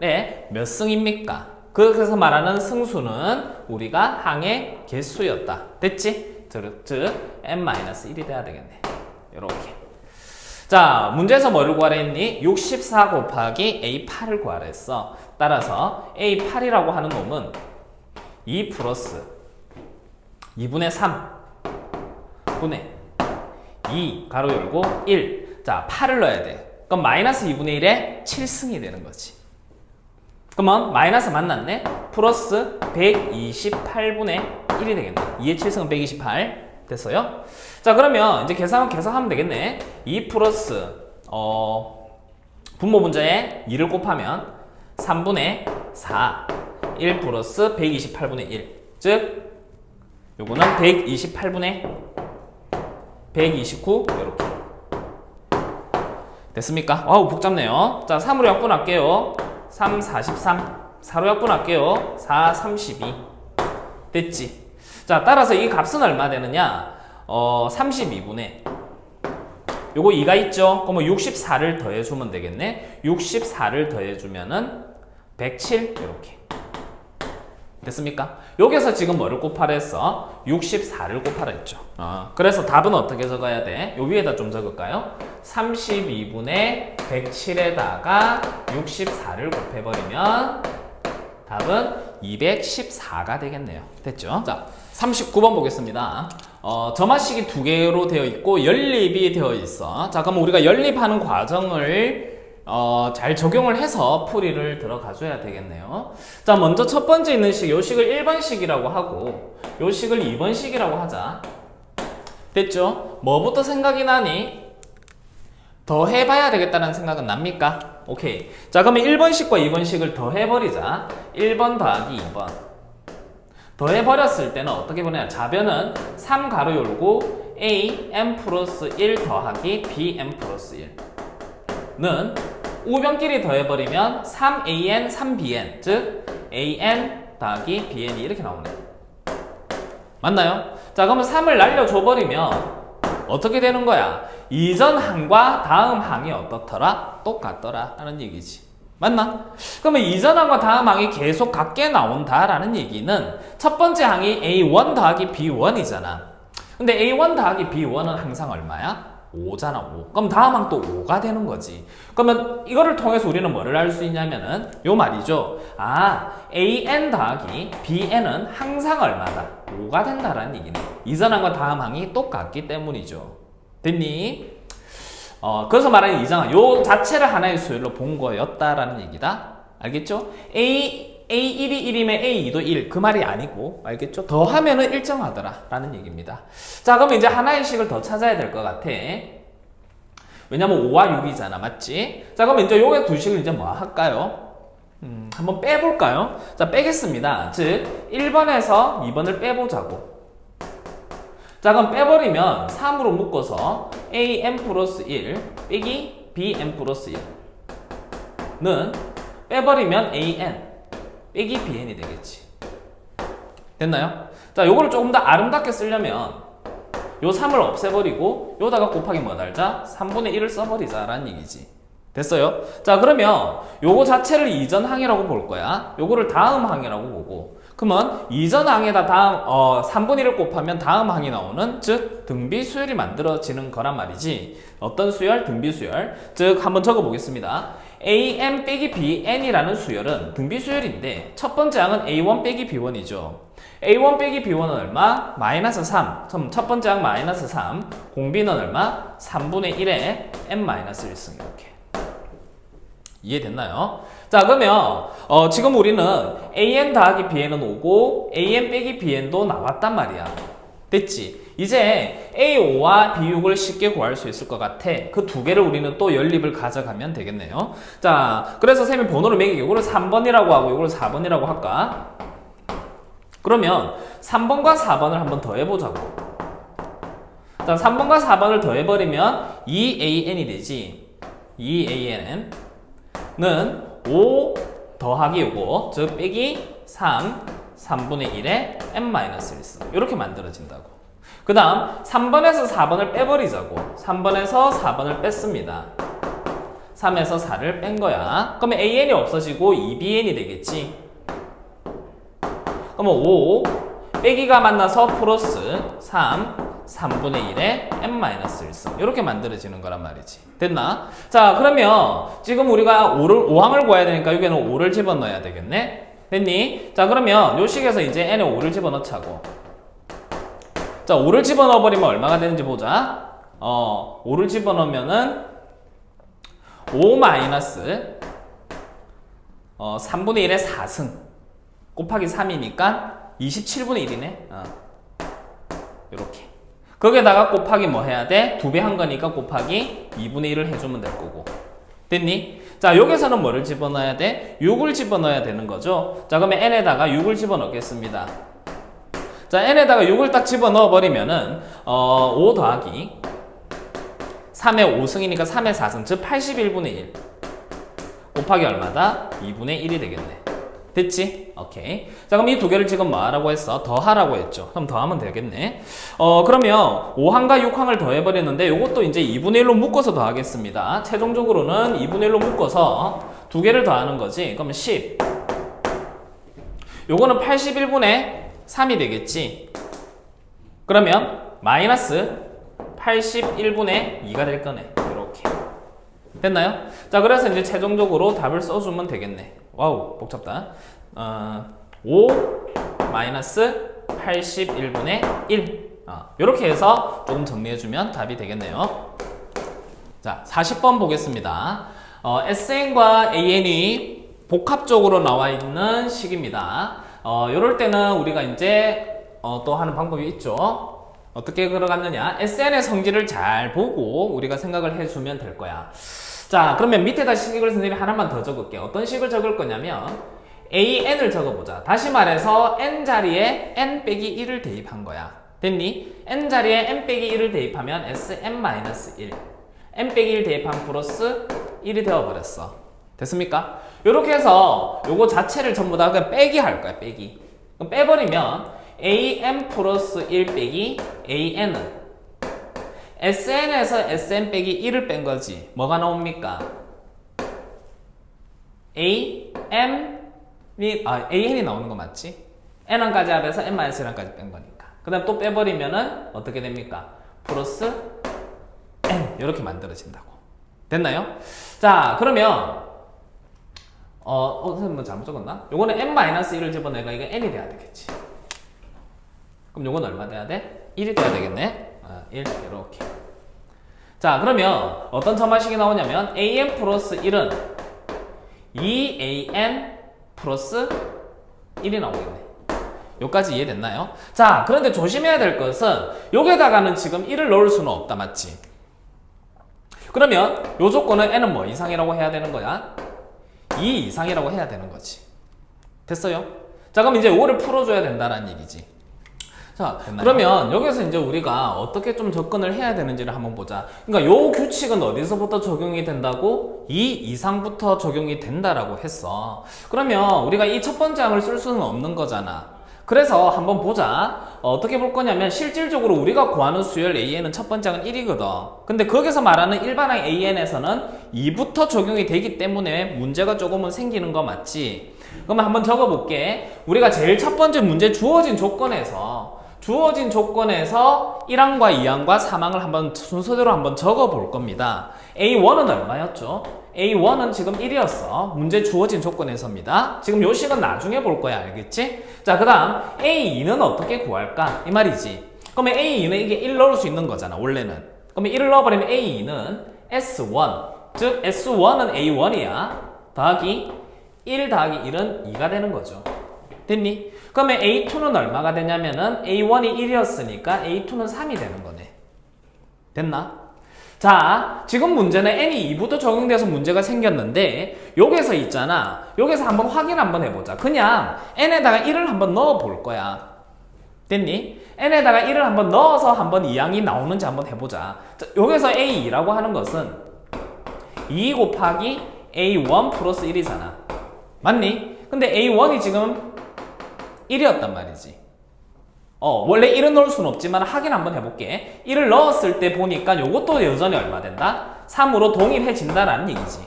1에 몇 승입니까? 그래서 말하는 승수는 우리가 항의 개수였다. 됐지? 즉 n-1이 돼야 되겠네. 요렇게. 자, 문제에서 뭐를 구하라 했니? 64 곱하기 A8을 구하라 했어. 따라서 A8이라고 하는 놈은 2 플러스 2분의 3 분의 2 가로 열고 1. 자, 8을 넣어야 돼. 그럼 마이너스 2분의 1에 7승이 되는 거지. 그러면 마이너스 만났네? 플러스 128분의 1이 되겠네. 2의 7승은 128 됐어요? 자, 그러면 이제 계산하면 되겠네. 2 플러스 분모 분자에 2를 곱하면 3분의 4 1 플러스 128분의 1 즉 요거는 128분의 129 이렇게 됐습니까? 와우 복잡네요. 자, 3으로 약분할게요. 3 43 4로 약분할게요. 4 32 됐지? 자, 따라서 이 값은 얼마 되느냐? 32분의 요거 2가 있죠? 그러면 64를 더해주면 되겠네. 64를 더해주면은 107 이렇게 됐습니까? 여기서 지금 뭐를 곱하라 했어? 64를 곱하라 했죠. 그래서 답은 어떻게 적어야 돼? 요 위에다 좀 적을까요? 32분의 107에다가 64를 곱해버리면 답은 214가 되겠네요. 됐죠? 자, 39번 보겠습니다. 점화식이 두 개로 되어 있고 연립이 되어 있어. 자, 그럼 우리가 연립하는 과정을 잘 적용을 해서 풀이를 들어가 줘야 되겠네요. 자, 먼저 첫 번째 있는 식, 요 식을 1번식이라고 하고 요 식을 2번식이라고 하자. 됐죠? 뭐부터 생각이 나니? 더 해봐야 되겠다는 생각은 납니까? 오케이. 자, 그러면 1번식과 2번식을 더 해버리자. 1번 더하기 2번. 더 해버렸을 때는 어떻게 보냐? 좌변은 3 가로 열고 a m 플러스 1 더하기 b m 플러스 1는 우변끼리 더해버리면 3an, 3bn 즉 an 더하기 bn이 이렇게 나오네. 맞나요? 자, 그러면 3을 날려줘버리면 어떻게 되는 거야? 이전 항과 다음 항이 어떻더라? 똑같더라 라는 얘기지. 맞나? 그러면 이전 항과 다음 항이 계속 같게 나온다라는 얘기는 첫 번째 항이 A1 더하기 B1이잖아. 근데 A1 더하기 B1은 항상 얼마야? 5잖아, 5. 그럼 다음 항 또 5가 되는 거지. 그러면 이거를 통해서 우리는 뭐를 알 수 있냐면은 요 말이죠. AN 더하기 BN은 항상 얼마다? 5가 된다라는 얘기네. 이전 항과 다음 항이 똑같기 때문이죠. 됐니? 그래서 말하는 이장은 요 자체를 하나의 수열로 본 거였다라는 얘기다. 알겠죠? A1이 1이면 A2도 1. 그 말이 아니고, 알겠죠? 더 하면은 일정하더라. 라는 얘기입니다. 자, 그러면 이제 하나의 식을 더 찾아야 될 것 같아. 왜냐면 5와 6이잖아. 맞지? 자, 그러면 이제 요게 두 식을 이제 뭐 할까요? 한번 빼볼까요? 자, 빼겠습니다. 즉, 1번에서 2번을 빼보자고. 자, 그럼 빼버리면 3으로 묶어서 am 플러스 1 빼기 bm 플러스 1는 빼버리면 an 빼기 bn이 되겠지. 됐나요? 자, 요거를 조금 더 아름답게 쓰려면 요 3을 없애버리고 요다가 곱하기 뭐 달자? 3분의 1을 써버리자 라는 얘기지. 됐어요? 자, 그러면 요거 자체를 이전 항이라고 볼 거야. 요거를 다음 항이라고 보고 그러면 이전 항에다 다음 3분의 1을 곱하면 다음 항이 나오는 즉 등비 수열이 만들어지는 거란 말이지. 어떤 수열? 등비 수열. 즉 한번 적어 보겠습니다. am 빼기 bn이라는 수열은 등비 수열인데 첫 번째 항은 a1 빼기 b1이죠. a1 빼기 b1은 얼마? 마이너스 3. 그럼 첫 번째 항 마이너스 3. 공비는 얼마? 3분의 1에 n-1승 이렇게. 이해됐나요? 자, 그러면 지금 우리는 an 더하기 bn은 오고 an 빼기 bn도 나왔단 말이야. 됐지? 이제 a5와 b6을 쉽게 구할 수 있을 것 같아. 그 두 개를 우리는 또 연립을 가져가면 되겠네요. 자, 그래서 쌤이 번호를 매기고 이거를 3번이라고 하고 이거를 4번이라고 할까? 그러면 3번과 4번을 한번 더 해보자고. 자, 3번과 4번을 더 해버리면 2an이 되지. 2an 는 5 더하기 요거 즉 빼기 3 3분의 1의 n-1승 이렇게 만들어진다고. 그 다음 3번에서 4번을 빼버리자고. 3번에서 4번을 뺐습니다. 3에서 4를 뺀 거야. 그러면 an이 없어지고 2bn이 되겠지. 그러면 5 빼기가 만나서 플러스 3분의 1의 n-1승 이렇게 만들어지는 거란 말이지. 됐나? 자, 그러면 지금 우리가 5항을 구해야 되니까 여기에는 5를 집어넣어야 되겠네? 됐니? 자, 그러면 요 식에서 이제 n에 5를 집어넣자고. 자, 5를 집어넣어버리면 얼마가 되는지 보자. 5를 집어넣으면은 5 마이너스 3분의 1의 4승 곱하기 3이니까 27분의 1이네. 이렇게. 거기에다가 곱하기 뭐 해야 돼? 2배 한 거니까 곱하기 2분의 1을 해주면 될 거고. 됐니? 자, 여기서는 뭐를 집어넣어야 돼? 6을 집어넣어야 되는 거죠. 자, 그러면 n에다가 6을 집어넣겠습니다. 자, n에다가 6을 딱 집어넣어 버리면은 5 더하기 3의 5승이니까 3의 4승, 즉 81분의 1 곱하기 얼마다? 2분의 1이 되겠네. 됐지? 오케이. 자, 그럼 이 두 개를 지금 뭐 하라고 했어? 더하라고 했죠. 그럼 더하면 되겠네. 그러면 5항과 6항을 더해버렸는데 요것도 이제 2분의 1로 묶어서 더하겠습니다. 최종적으로는 2분의 1로 묶어서 두 개를 더하는 거지. 그러면 10. 요거는 81분의 3이 되겠지. 그러면 마이너스 81분의 2가 될 거네. 이렇게. 됐나요? 자, 그래서 이제 최종적으로 답을 써주면 되겠네. 와우, 복잡다. 5 마이너스 81분의 1. 이렇게 해서 조금 정리해주면 답이 되겠네요. 자, 40번 보겠습니다. SN과 AN이 복합적으로 나와 있는 식입니다. 이럴 때는 우리가 이제 또 하는 방법이 있죠. 어떻게 들어갔느냐? SN의 성질을 잘 보고 우리가 생각을 해주면 될 거야. 자, 그러면 밑에다 식을 선생님이 하나만 더 적을게. 어떤 식을 적을 거냐면 AN을 적어보자. 다시 말해서 N자리에 N 빼기 1을 대입한 거야. 됐니? N자리에 N 빼기 1을 대입하면 SN-1 N 빼기 1 대입하면 플러스 1이 되어버렸어. 됐습니까? 이렇게 해서 요거 자체를 전부 다 그냥 빼기 할 거야. 빼기. 그럼 빼버리면 AN 플러스 1 빼기 AN은 SN에서 SN 빼기 1을 뺀 거지. 뭐가 나옵니까? AN이 나오는 거 맞지? N1까지 합해서 N-1까지 뺀 거니까. 그 다음 또 빼버리면은 어떻게 됩니까? 플러스 N. 이렇게 만들어진다고. 됐나요? 자, 그러면 선생님 뭐 잘못 적었나? 요거는 N-1을 집어내가 이거 N이 돼야 되겠지. 그럼 요건 얼마 돼야 돼? 1이 돼야 되겠네? 1 이렇게. 자, 그러면 어떤 점화식이 나오냐면 AN 플러스 1은 2AN 플러스 1이 나오겠네. 여기까지 이해됐나요? 자, 그런데 조심해야 될 것은 여기에다가는 지금 1을 넣을 수는 없다. 맞지? 그러면 요 조건은 n은 뭐 이상이라고 해야 되는 거야? 2 이상이라고 해야 되는 거지. 됐어요? 자, 그럼 이제 5를 풀어줘야 된다는 얘기지. 자, 됐나요? 그러면 여기서 이제 우리가 어떻게 좀 접근을 해야 되는지를 한번 보자. 그러니까 요 규칙은 어디서부터 적용이 된다고? 2 이상부터 적용이 된다라고 했어. 그러면 우리가 이 첫 번째 항을 쓸 수는 없는 거잖아. 그래서 한번 보자. 어떻게 볼 거냐면 실질적으로 우리가 구하는 수열 AN은 첫 번째 항은 1이거든. 근데 거기서 말하는 일반항 AN에서는 2부터 적용이 되기 때문에 문제가 조금은 생기는 거 맞지? 그러면 한번 적어볼게. 우리가 제일 첫 번째 문제 주어진 조건에서 1항과 2항과 3항을 한번 순서대로 한번 적어 볼 겁니다. A1은 얼마였죠? A1은 지금 1이었어. 문제 주어진 조건에서입니다. 지금 요 식은 나중에 볼 거야. 알겠지? 자, 그 다음 A2는 어떻게 구할까? 이 말이지. 그러면 A2는 이게 1 넣을 수 있는 거잖아. 원래는. 그러면 1을 넣어버리면 A2는 S1. 즉 S1은 A1이야. 더하기 1 더하기 1은 2가 되는 거죠. 됐니? 그러면 A2는 얼마가 되냐면은 A1이 1이었으니까 A2는 3이 되는 거네. 됐나? 자, 지금 문제는 n이 2부터 적용돼서 문제가 생겼는데 여기서 있잖아. 여기서 한번 확인 한번 해보자. 그냥 n에다가 1을 한번 넣어 볼 거야. 됐니? n에다가 1을 한번 넣어서 한번 2항이 나오는지 한번 해보자. 자, 여기서 A2라고 하는 것은 2 곱하기 A1 플러스 1이잖아. 맞니? 근데 A1이 지금 1이었단 말이지. 원래 1은 넣을 수는 없지만 확인 한번 해볼게. 1을 넣었을 때 보니까 요것도 여전히 얼마 된다? 3으로 동일해진다라는 얘기지.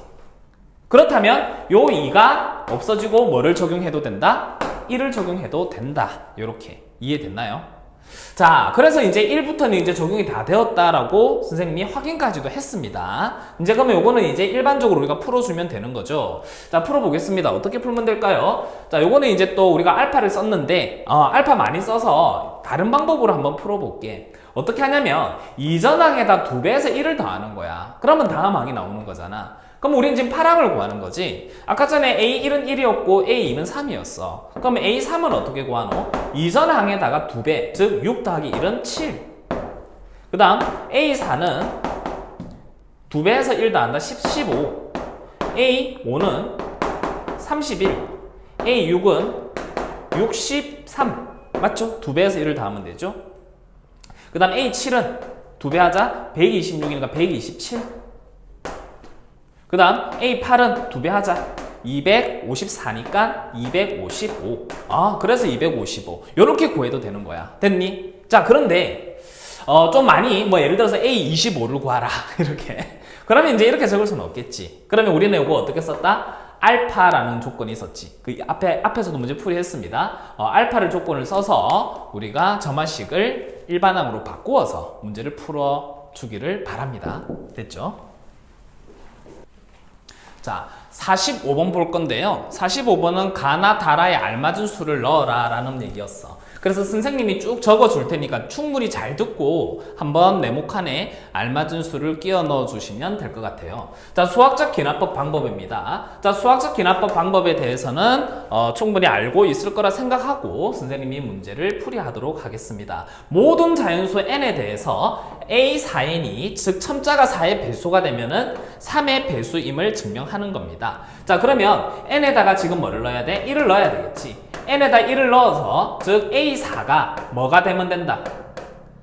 그렇다면 요 2가 없어지고 뭐를 적용해도 된다? 1을 적용해도 된다. 요렇게 이해됐나요? 자, 그래서 이제 1부터는 이제 적용이 다 되었다라고 선생님이 확인까지도 했습니다. 이제 그러면 요거는 이제 일반적으로 우리가 풀어주면 되는 거죠. 자, 풀어보겠습니다. 어떻게 풀면 될까요? 자, 요거는 이제 또 우리가 알파를 썼는데, 알파 많이 써서 다른 방법으로 한번 풀어볼게. 어떻게 하냐면, 이전 항에다 2배에서 1을 더하는 거야. 그러면 다음 항이 나오는 거잖아. 그럼 우린 지금 8항을 구하는 거지. 아까 전에 A1은 1이었고 A2는 3이었어. 그럼 A3은 어떻게 구하노? 이전 항에다가 2배, 즉 6 더하기 1은 7. 그 다음 A4는 2배에서 1 더한다 15. A5는 31. A6은 63. 맞죠? 2배에서 1을 더하면 되죠. 그 다음 A7은 2배 하자 126이니까 127. 그 다음 A8은 2배 하자 254니까 255. 그래서 255 요렇게 구해도 되는 거야. 됐니? 자, 그런데 좀 많이 예를 들어서 A25를 구하라 이렇게 그러면 이제 이렇게 적을 수는 없겠지. 그러면 우리는 이거 어떻게 썼다? 알파라는 조건이 있었지. 그 앞에서도 문제 풀이했습니다. 알파를 조건을 써서 우리가 점화식을 일반항으로 바꾸어서 문제를 풀어주기를 바랍니다. 됐죠? 자, 45번 볼 건데요. 45번은 가나 다라에 알맞은 수를 넣어라 라는 얘기였어. 그래서 선생님이 쭉 적어줄 테니까 충분히 잘 듣고 한번 네모칸에 알맞은 수를 끼워 넣어 주시면 될 것 같아요. 자, 수학적 기납법 방법입니다. 자, 수학적 기납법 방법에 대해서는 충분히 알고 있을 거라 생각하고 선생님이 문제를 풀이하도록 하겠습니다. 모든 자연수 n에 대해서 a4n이 즉 첨자가 4의 배수가 되면은 3의 배수임을 증명하는 겁니다. 자, 그러면 n에다가 지금 뭐를 넣어야 돼? 1을 넣어야 되겠지. n에다 1을 넣어서 즉 A4가 뭐가 되면 된다?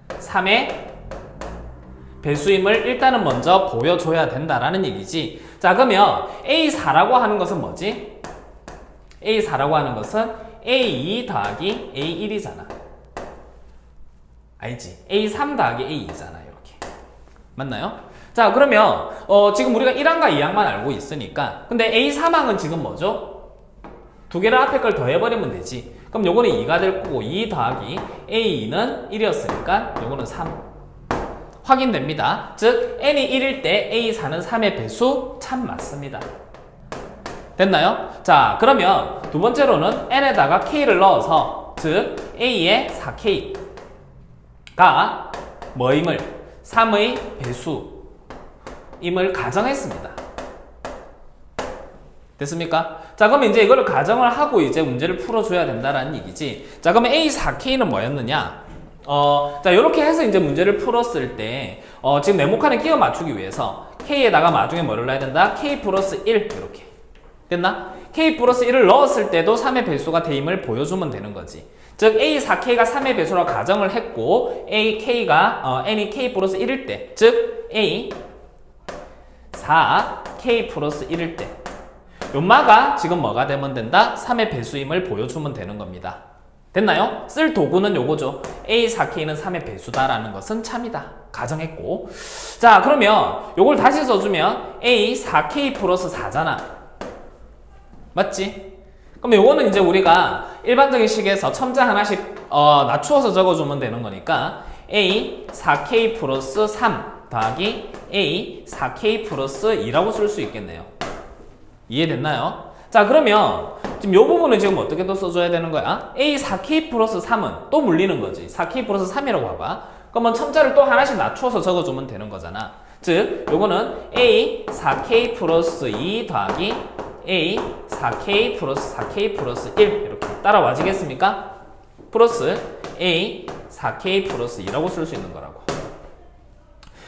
3의 배수임을 일단은 먼저 보여줘야 된다라는 얘기지. 자, 그러면 A4라고 하는 것은 뭐지? A4라고 하는 것은 A2 더하기 A1이잖아. 알지? A3 더하기 A2잖아. 이렇게. 맞나요? 자, 그러면 지금 우리가 1항과 2항만 알고 있으니까 근데 A3항은 지금 뭐죠? 두 개를 앞에 걸 더해버리면 되지. 그럼 요거는 2가 될 거고 2 더하기 A2는 1이었으니까 요거는 3. 확인됩니다. 즉 n이 1일 때 A4는 3의 배수 참 맞습니다. 됐나요? 자, 그러면 두 번째로는 n에다가 k를 넣어서 즉 A의 4k가 뭐임을 3의 배수임을 가정했습니다. 됐습니까? 자, 그러면 이제 이거를 가정을 하고 이제 문제를 풀어줘야 된다라는 얘기지. 자, 그러면 A4K는 뭐였느냐? 자, 이렇게 해서 이제 문제를 풀었을 때, 지금 네모칸에 끼워 맞추기 위해서 K에다가 나중에 뭐를 넣어야 된다? K 플러스 1. 이렇게. 됐나? K 플러스 1을 넣었을 때도 3의 배수가 대임을 보여주면 되는 거지. 즉, A4K가 3의 배수라고 가정을 했고, N이 K 플러스 1일 때, 즉, A4K 플러스 1일 때, 요마가 지금 뭐가 되면 된다? 3의 배수임을 보여주면 되는 겁니다. 됐나요? 쓸 도구는 요거죠. A4K는 3의 배수다라는 것은 참이다. 가정했고. 자, 그러면 요걸 다시 써주면 A4K 플러스 4잖아. 맞지? 그럼 요거는 이제 우리가 일반적인 식에서 첨자 하나씩 낮추어서 적어주면 되는 거니까 A4K 플러스 3 더하기 A4K 플러스 2라고 쓸 수 있겠네요. 이해됐나요? 자, 그러면 지금 이 부분은 지금 어떻게 또 써줘야 되는 거야? A4K 플러스 3은 또 물리는 거지. 4K 플러스 3이라고 봐봐. 그러면 첨자를 또 하나씩 낮추어서 적어주면 되는 거잖아. 즉, 요거는 A4K 플러스 2 더하기 A4K 플러스 4K 플러스 1 이렇게 따라와지겠습니까? 플러스 A4K 플러스 2라고 쓸 수 있는 거라고.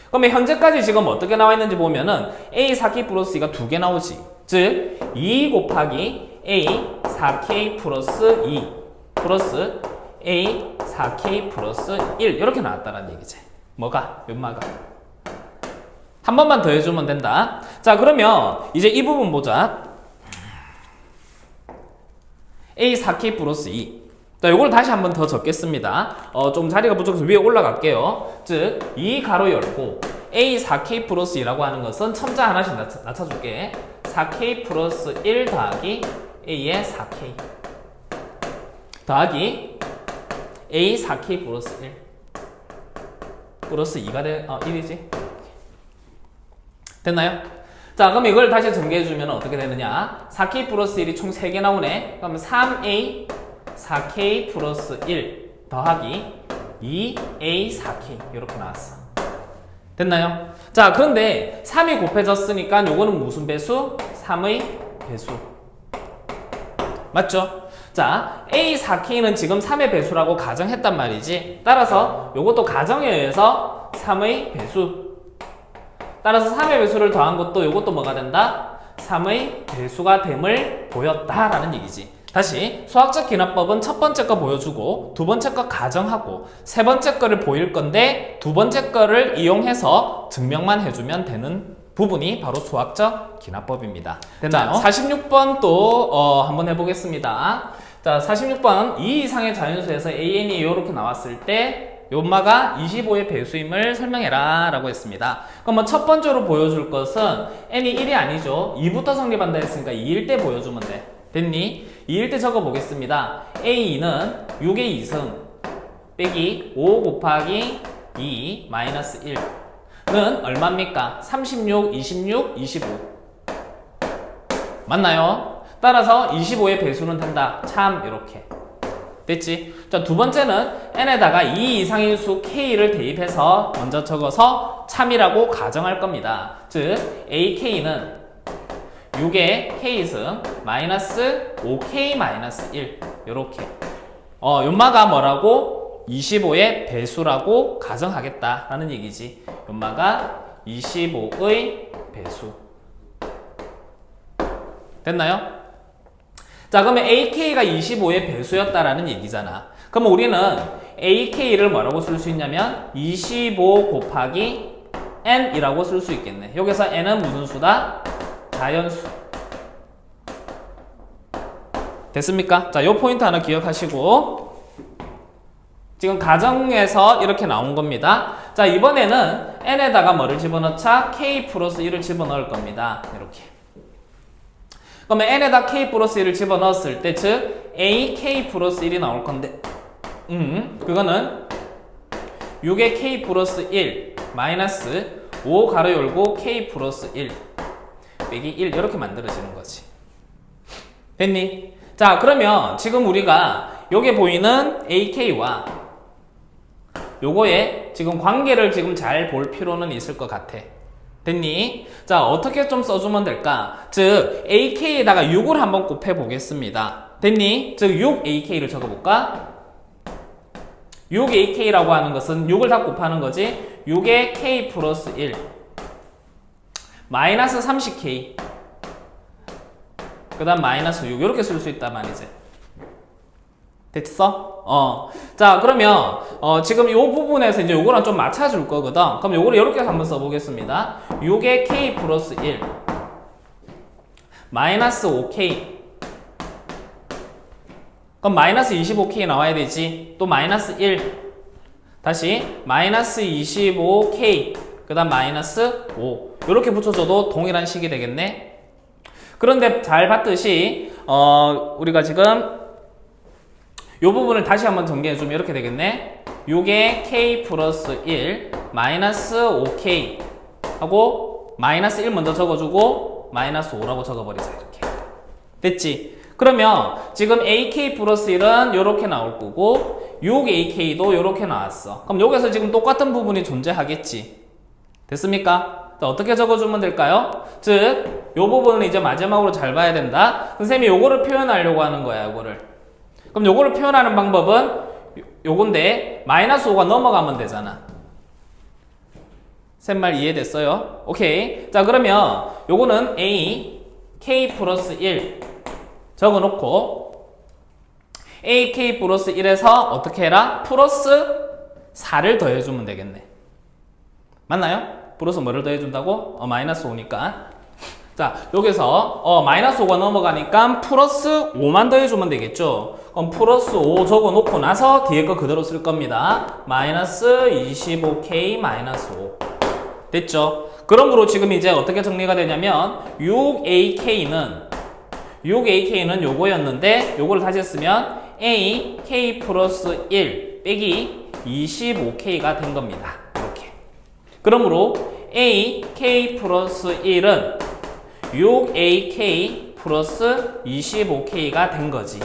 그러면 현재까지 지금 어떻게 나와 있는지 보면은 A4K 플러스 2가 2개 나오지. 즉, 2 곱하기 A4K 플러스 2 플러스 A4K 플러스 1 이렇게 나왔다는 얘기지. 뭐가? 연마가. 한 번만 더 해주면 된다. 자, 그러면 이제 이 부분 보자. A4K 플러스 2 자, 요걸 다시 한번 더 적겠습니다. 좀 자리가 부족해서 위에 올라갈게요. 즉, 2 가로 열고 A 4K 플러스 2라고 하는 것은 첨자 하나씩 낮춰줄게. 4K 플러스 1 더하기 A의 4K 더하기 A 4K 플러스 1 플러스 2가 1이지. 됐나요? 자, 그럼 이걸 다시 정리해주면 어떻게 되느냐. 4K 플러스 1이 총 3개 나오네. 그러면 3A 4K 플러스 1 더하기 2A 4K 이렇게 나왔어. 됐나요? 자, 그런데 3이 곱해졌으니까 요거는 무슨 배수? 3의 배수. 맞죠? 자, A 4K는 지금 3의 배수라고 가정했단 말이지. 따라서 요것도 가정에 의해서 3의 배수. 따라서 3의 배수를 더한 것도 요것도 뭐가 된다? 3의 배수가 됨을 보였다라는 얘기지. 다시 수학적 기납법은 첫 번째 거 보여주고 두 번째 거 가정하고 세 번째 거를 보일 건데 두 번째 거를 이용해서 증명만 해주면 되는 부분이 바로 수학적 기납법입니다. 됐나요? 46번 또 한번 해보겠습니다. 자, 46번 2 이상의 자연수에서 AN이 이렇게 나왔을 때 요마가 25의 배수임을 설명해라 라고 했습니다. 그럼 첫 번째로 보여줄 것은 n이 1이 아니죠. 2부터 성립한다 했으니까 2일 때 보여주면 돼. 됐니? 2일 때 적어보겠습니다. A2는 6의 2승 빼기 5 곱하기 2 마이너스 1는 얼마입니까? 36, 26, 25 맞나요? 따라서 25의 배수는 된다. 참 이렇게 됐지? 자, 두 번째는 n에다가 2 이상인 수 k를 대입해서 먼저 적어서 참이라고 가정할 겁니다. 즉 ak는 6의 k승 마이너스 5k 마이너스 1 요렇게 연마가 뭐라고? 25의 배수라고 가정하겠다라는 얘기지. 연마가 25의 배수 됐나요? 자, 그러면 ak가 25의 배수였다라는 얘기잖아. 그럼 우리는 ak를 뭐라고 쓸 수 있냐면 25 곱하기 n이라고 쓸 수 있겠네. 여기서 n은 무슨 수다? 자연수. 됐습니까? 자, 요 포인트 하나 기억하시고 지금 가정에서 이렇게 나온 겁니다. 자, 이번에는 n에다가 뭐를 집어넣자? k 플러스 1을 집어넣을 겁니다. 이렇게. 그러면 n에다 k 플러스 1을 집어넣었을 때 즉 ak 플러스 1이 나올 건데 그거는 6의 k 플러스 1 마이너스 5 가로 열고 k 플러스 1 빼기 1 이렇게 만들어지는 거지. 됐니? 자, 그러면 지금 우리가 여기 보이는 ak와 요거의 지금 관계를 지금 잘 볼 필요는 있을 것 같아. 됐니? 자, 어떻게 좀 써주면 될까? 즉 ak에다가 6을 한번 곱해 보겠습니다. 됐니? 즉 6ak를 적어볼까? 6ak라고 하는 것은 6을 다 곱하는 거지. 6의 k 플러스 1 마이너스 30k 그 다음 마이너스 6 이렇게 쓸 수 있단 말이지. 됐어? 자, 그러면 지금 이 부분에서 이제 요거랑 좀 맞춰줄 거거든. 그럼 요거를 이렇게 한번 써보겠습니다. 6의 k 플러스 1 마이너스 5k 그럼 마이너스 25k 나와야 되지. 또 마이너스 1 다시 마이너스 25k 그 다음 마이너스 5 이렇게 붙여줘도 동일한 식이 되겠네. 그런데 잘 봤듯이 우리가 지금 이 부분을 다시 한번 정리해주면 이렇게 되겠네. 6의 k 플러스 1 마이너스 5k 하고 마이너스 1 먼저 적어주고 마이너스 5라고 적어버리자. 이렇게 됐지? 그러면 지금 ak 플러스 1은 이렇게 나올 거고 6ak도 이렇게 나왔어. 그럼 여기서 지금 똑같은 부분이 존재하겠지. 됐습니까? 자, 어떻게 적어주면 될까요? 즉, 이 부분은 이제 마지막으로 잘 봐야 된다. 선생님이 요거를 표현하려고 하는 거야, 요거를. 그럼 요거를 표현하는 방법은 요건데, 마이너스 5가 넘어가면 되잖아. 셋말 이해됐어요? 오케이. 자, 그러면 요거는 a, k 플러스 1 적어놓고, ak 플러스 1에서 어떻게 해라? 플러스 4를 더해주면 되겠네. 맞나요? 플러스 뭐를 더해준다고? 마이너스 5니까. 자, 여기서 마이너스 5가 넘어가니까 플러스 5만 더해주면 되겠죠. 그럼 플러스 5 적어놓고 나서 뒤에 거 그대로 쓸 겁니다. 마이너스 25K 마이너스 5 됐죠? 그러므로 지금 이제 어떻게 정리가 되냐면 6AK는 요거였는데 요거를 다시 했으면 A, K 플러스 1 빼기 25K가 된 겁니다. 이렇게. 그러므로 A, K 플러스 1은 6AK 플러스 25K가 된 거지.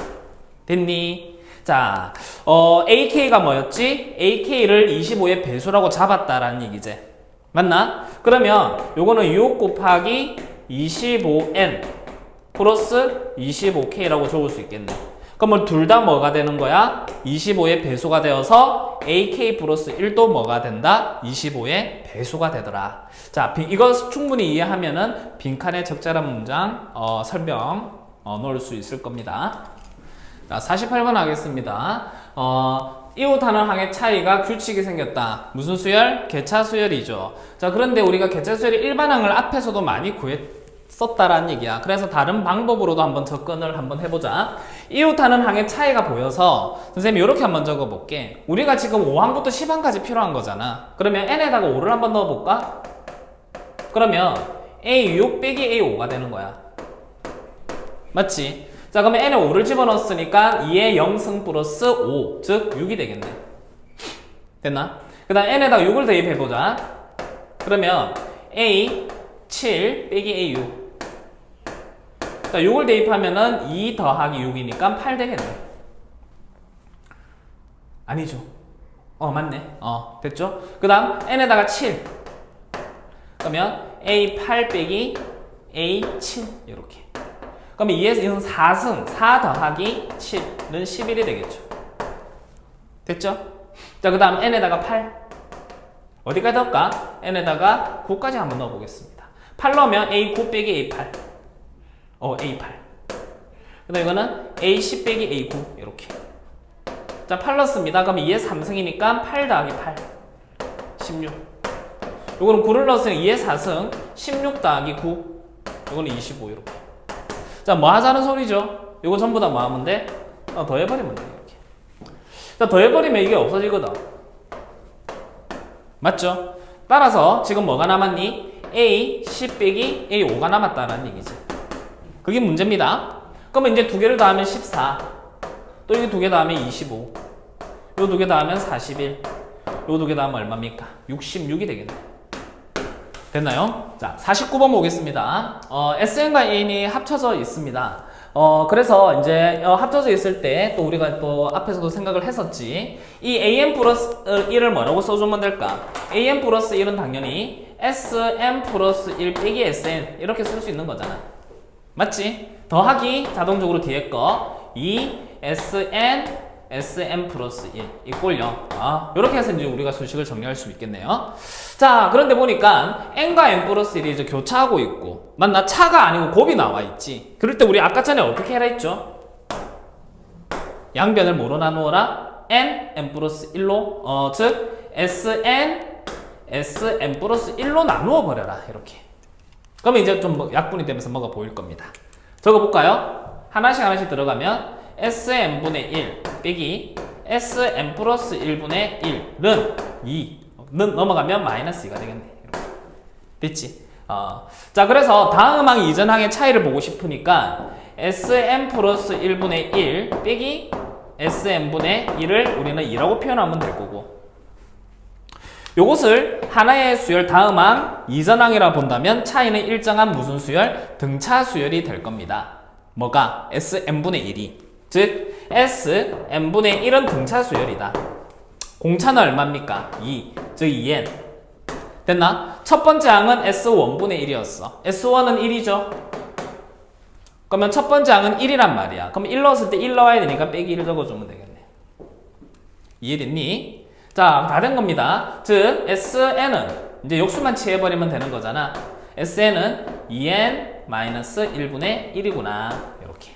됐니? 자, AK가 뭐였지? AK를 25의 배수라고 잡았다라는 얘기지. 맞나? 그러면 요거는 6 곱하기 25N 플러스 25K라고 적을 수 있겠네. 그러면 둘 다 뭐가 되는 거야? 25의 배수가 되어서 AK 플러스 1도 뭐가 된다? 25의 배수가 되더라. 자, 이거 충분히 이해하면은 빈칸에 적절한 문장 설명 넣을 수 있을 겁니다. 자, 48번 하겠습니다. 이웃하는 항의 차이가 규칙이 생겼다. 무슨 수열? 개차 수열이죠. 자, 그런데 우리가 개차 수열이 일반항을 앞에서도 많이 썼다라는 얘기야. 그래서 다른 방법으로도 한번 접근을 한번 해보자. 이웃하는 항의 차이가 보여서 선생님이 이렇게 한번 적어볼게. 우리가 지금 5항부터 10항까지 필요한 거잖아. 그러면 n에다가 5를 한번 넣어볼까? 그러면 A6 빼기 A5가 되는 거야. 맞지? 자, 그러면 n에 5를 집어넣었으니까 2의 0승 플러스 5, 즉 6이 되겠네. 됐나? 그 다음 n에다가 6을 대입해보자. 그러면 A7 빼기 A6. 자, 6을 대입하면은 2 더하기 6이니까 8 되겠네. 아니죠. 맞네. 됐죠? 그 다음 n에다가 7. 그러면 A8 빼기 A7 이렇게. 그러면 2에서 4승 4 더하기 7은 11이 되겠죠. 됐죠? 자, 그 다음 n에다가 8. 어디까지 넣을까? n에다가 9까지 한번 넣어보겠습니다. 8 넣으면 A9 빼기 A8. A8. 그 다음 이거는 A10 빼기 A9 이렇게. 자, 8 넣습니다. 그럼 2에 3승이니까 8 더하기 8 16. 요거는 9를 넣었으니 2에 4승 16 더하기 9. 요거는 25 이렇게. 자, 뭐 하자는 소리죠? 요거 전부 다 뭐 하면 돼? 더해버리면 돼 이렇게. 자, 더해버리면 이게 없어지거든. 맞죠? 따라서 지금 뭐가 남았니? A10 빼기 A5가 남았다는 얘기지. 그게 문제입니다. 그러면 이제 두 개를 더하면 14. 또 여기 두 개 더하면 25. 요 두 개 더하면 41. 요 두 개 더하면 얼마입니까? 66이 되겠네. 됐나요? 자, 49번 보겠습니다. SN과 AN이 합쳐져 있습니다. 그래서 이제 합쳐져 있을 때 또 우리가 또 앞에서도 생각을 했었지. 이 AN 플러스 1을 뭐라고 써주면 될까? AN 플러스 1은 당연히 SM 플러스 1 빼기 SN 이렇게 쓸 수 있는 거잖아. 맞지? 더하기 자동적으로 뒤에 거 2SN SM 플러스 1 이꼴 0. 이렇게 해서 이제 우리가 수식을 정리할 수 있겠네요. 자, 그런데 보니까 n과 n 플러스 1이 이제 교차하고 있고, 맞나? 차가 아니고 곱이 나와 있지. 그럴 때 우리 아까 전에 어떻게 해라 했죠? 양변을 뭐로 나누어라? n 플러스 1로, 즉 SN SM 플러스 1로 나누어 버려라. 이렇게. 그러면 이제 좀 약분이 되면서 뭐가 보일 겁니다. 적어볼까요? 하나씩 들어가면 SM분의 1 빼기 SM 플러스 1분의 1은 2는 넘어가면 마이너스 2가 되겠네. 이렇게. 됐지? 자, 그래서 다음 항 이전 항의 차이를 보고 싶으니까 SM 플러스 1분의 1 빼기 SM분의 1을 우리는 2라고 표현하면 될 거고, 요것을 하나의 수열 다음 항 이전 항이라 본다면 차이는 일정한 무슨 수열? 등차 수열이 될 겁니다. 뭐가? SM분의 1이. 즉 SM분의 1은 등차 수열이다. 공차는 얼마입니까? 2. 즉 2n. 됐나? 첫 번째 항은 S1분의 1이었어. S1은 1이죠? 그러면 첫 번째 항은 1이란 말이야. 그럼 1 넣었을 때 1 넣어야 되니까 빼기 1 적어주면 되겠네. 이해됐니? 자, 다 된 겁니다. 즉 SN은 이제 역수만 취해버리면 되는 거잖아. SN은 2n-1분의 1이구나. 이렇게.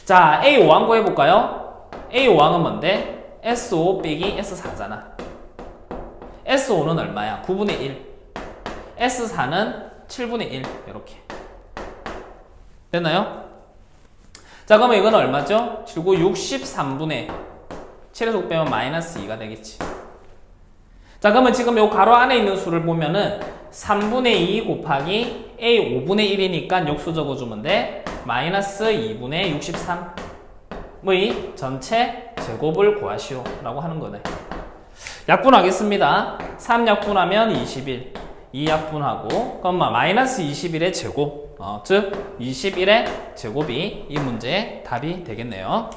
자, A5항 구해볼까요? A5항은 뭔데? S5 빼기 S4잖아. S5는 얼마야? 9분의 1. S4는 7분의 1 이렇게 됐나요? 자, 그러면 이건 얼마죠? 7, 9, 63분의 7에서 9 빼면 마이너스 2가 되겠지. 자, 그러면 지금 요 가로 안에 있는 수를 보면은 3분의 2 곱하기 A 5분의 1이니까 역수 적어주면 돼. 마이너스 2분의 63의 전체 제곱을 구하시오 라고 하는 거네. 약분하겠습니다. 3 약분하면 21, 2 약분하고 그럼 마이너스 21의 제곱, 즉 21의 제곱이 이 문제의 답이 되겠네요.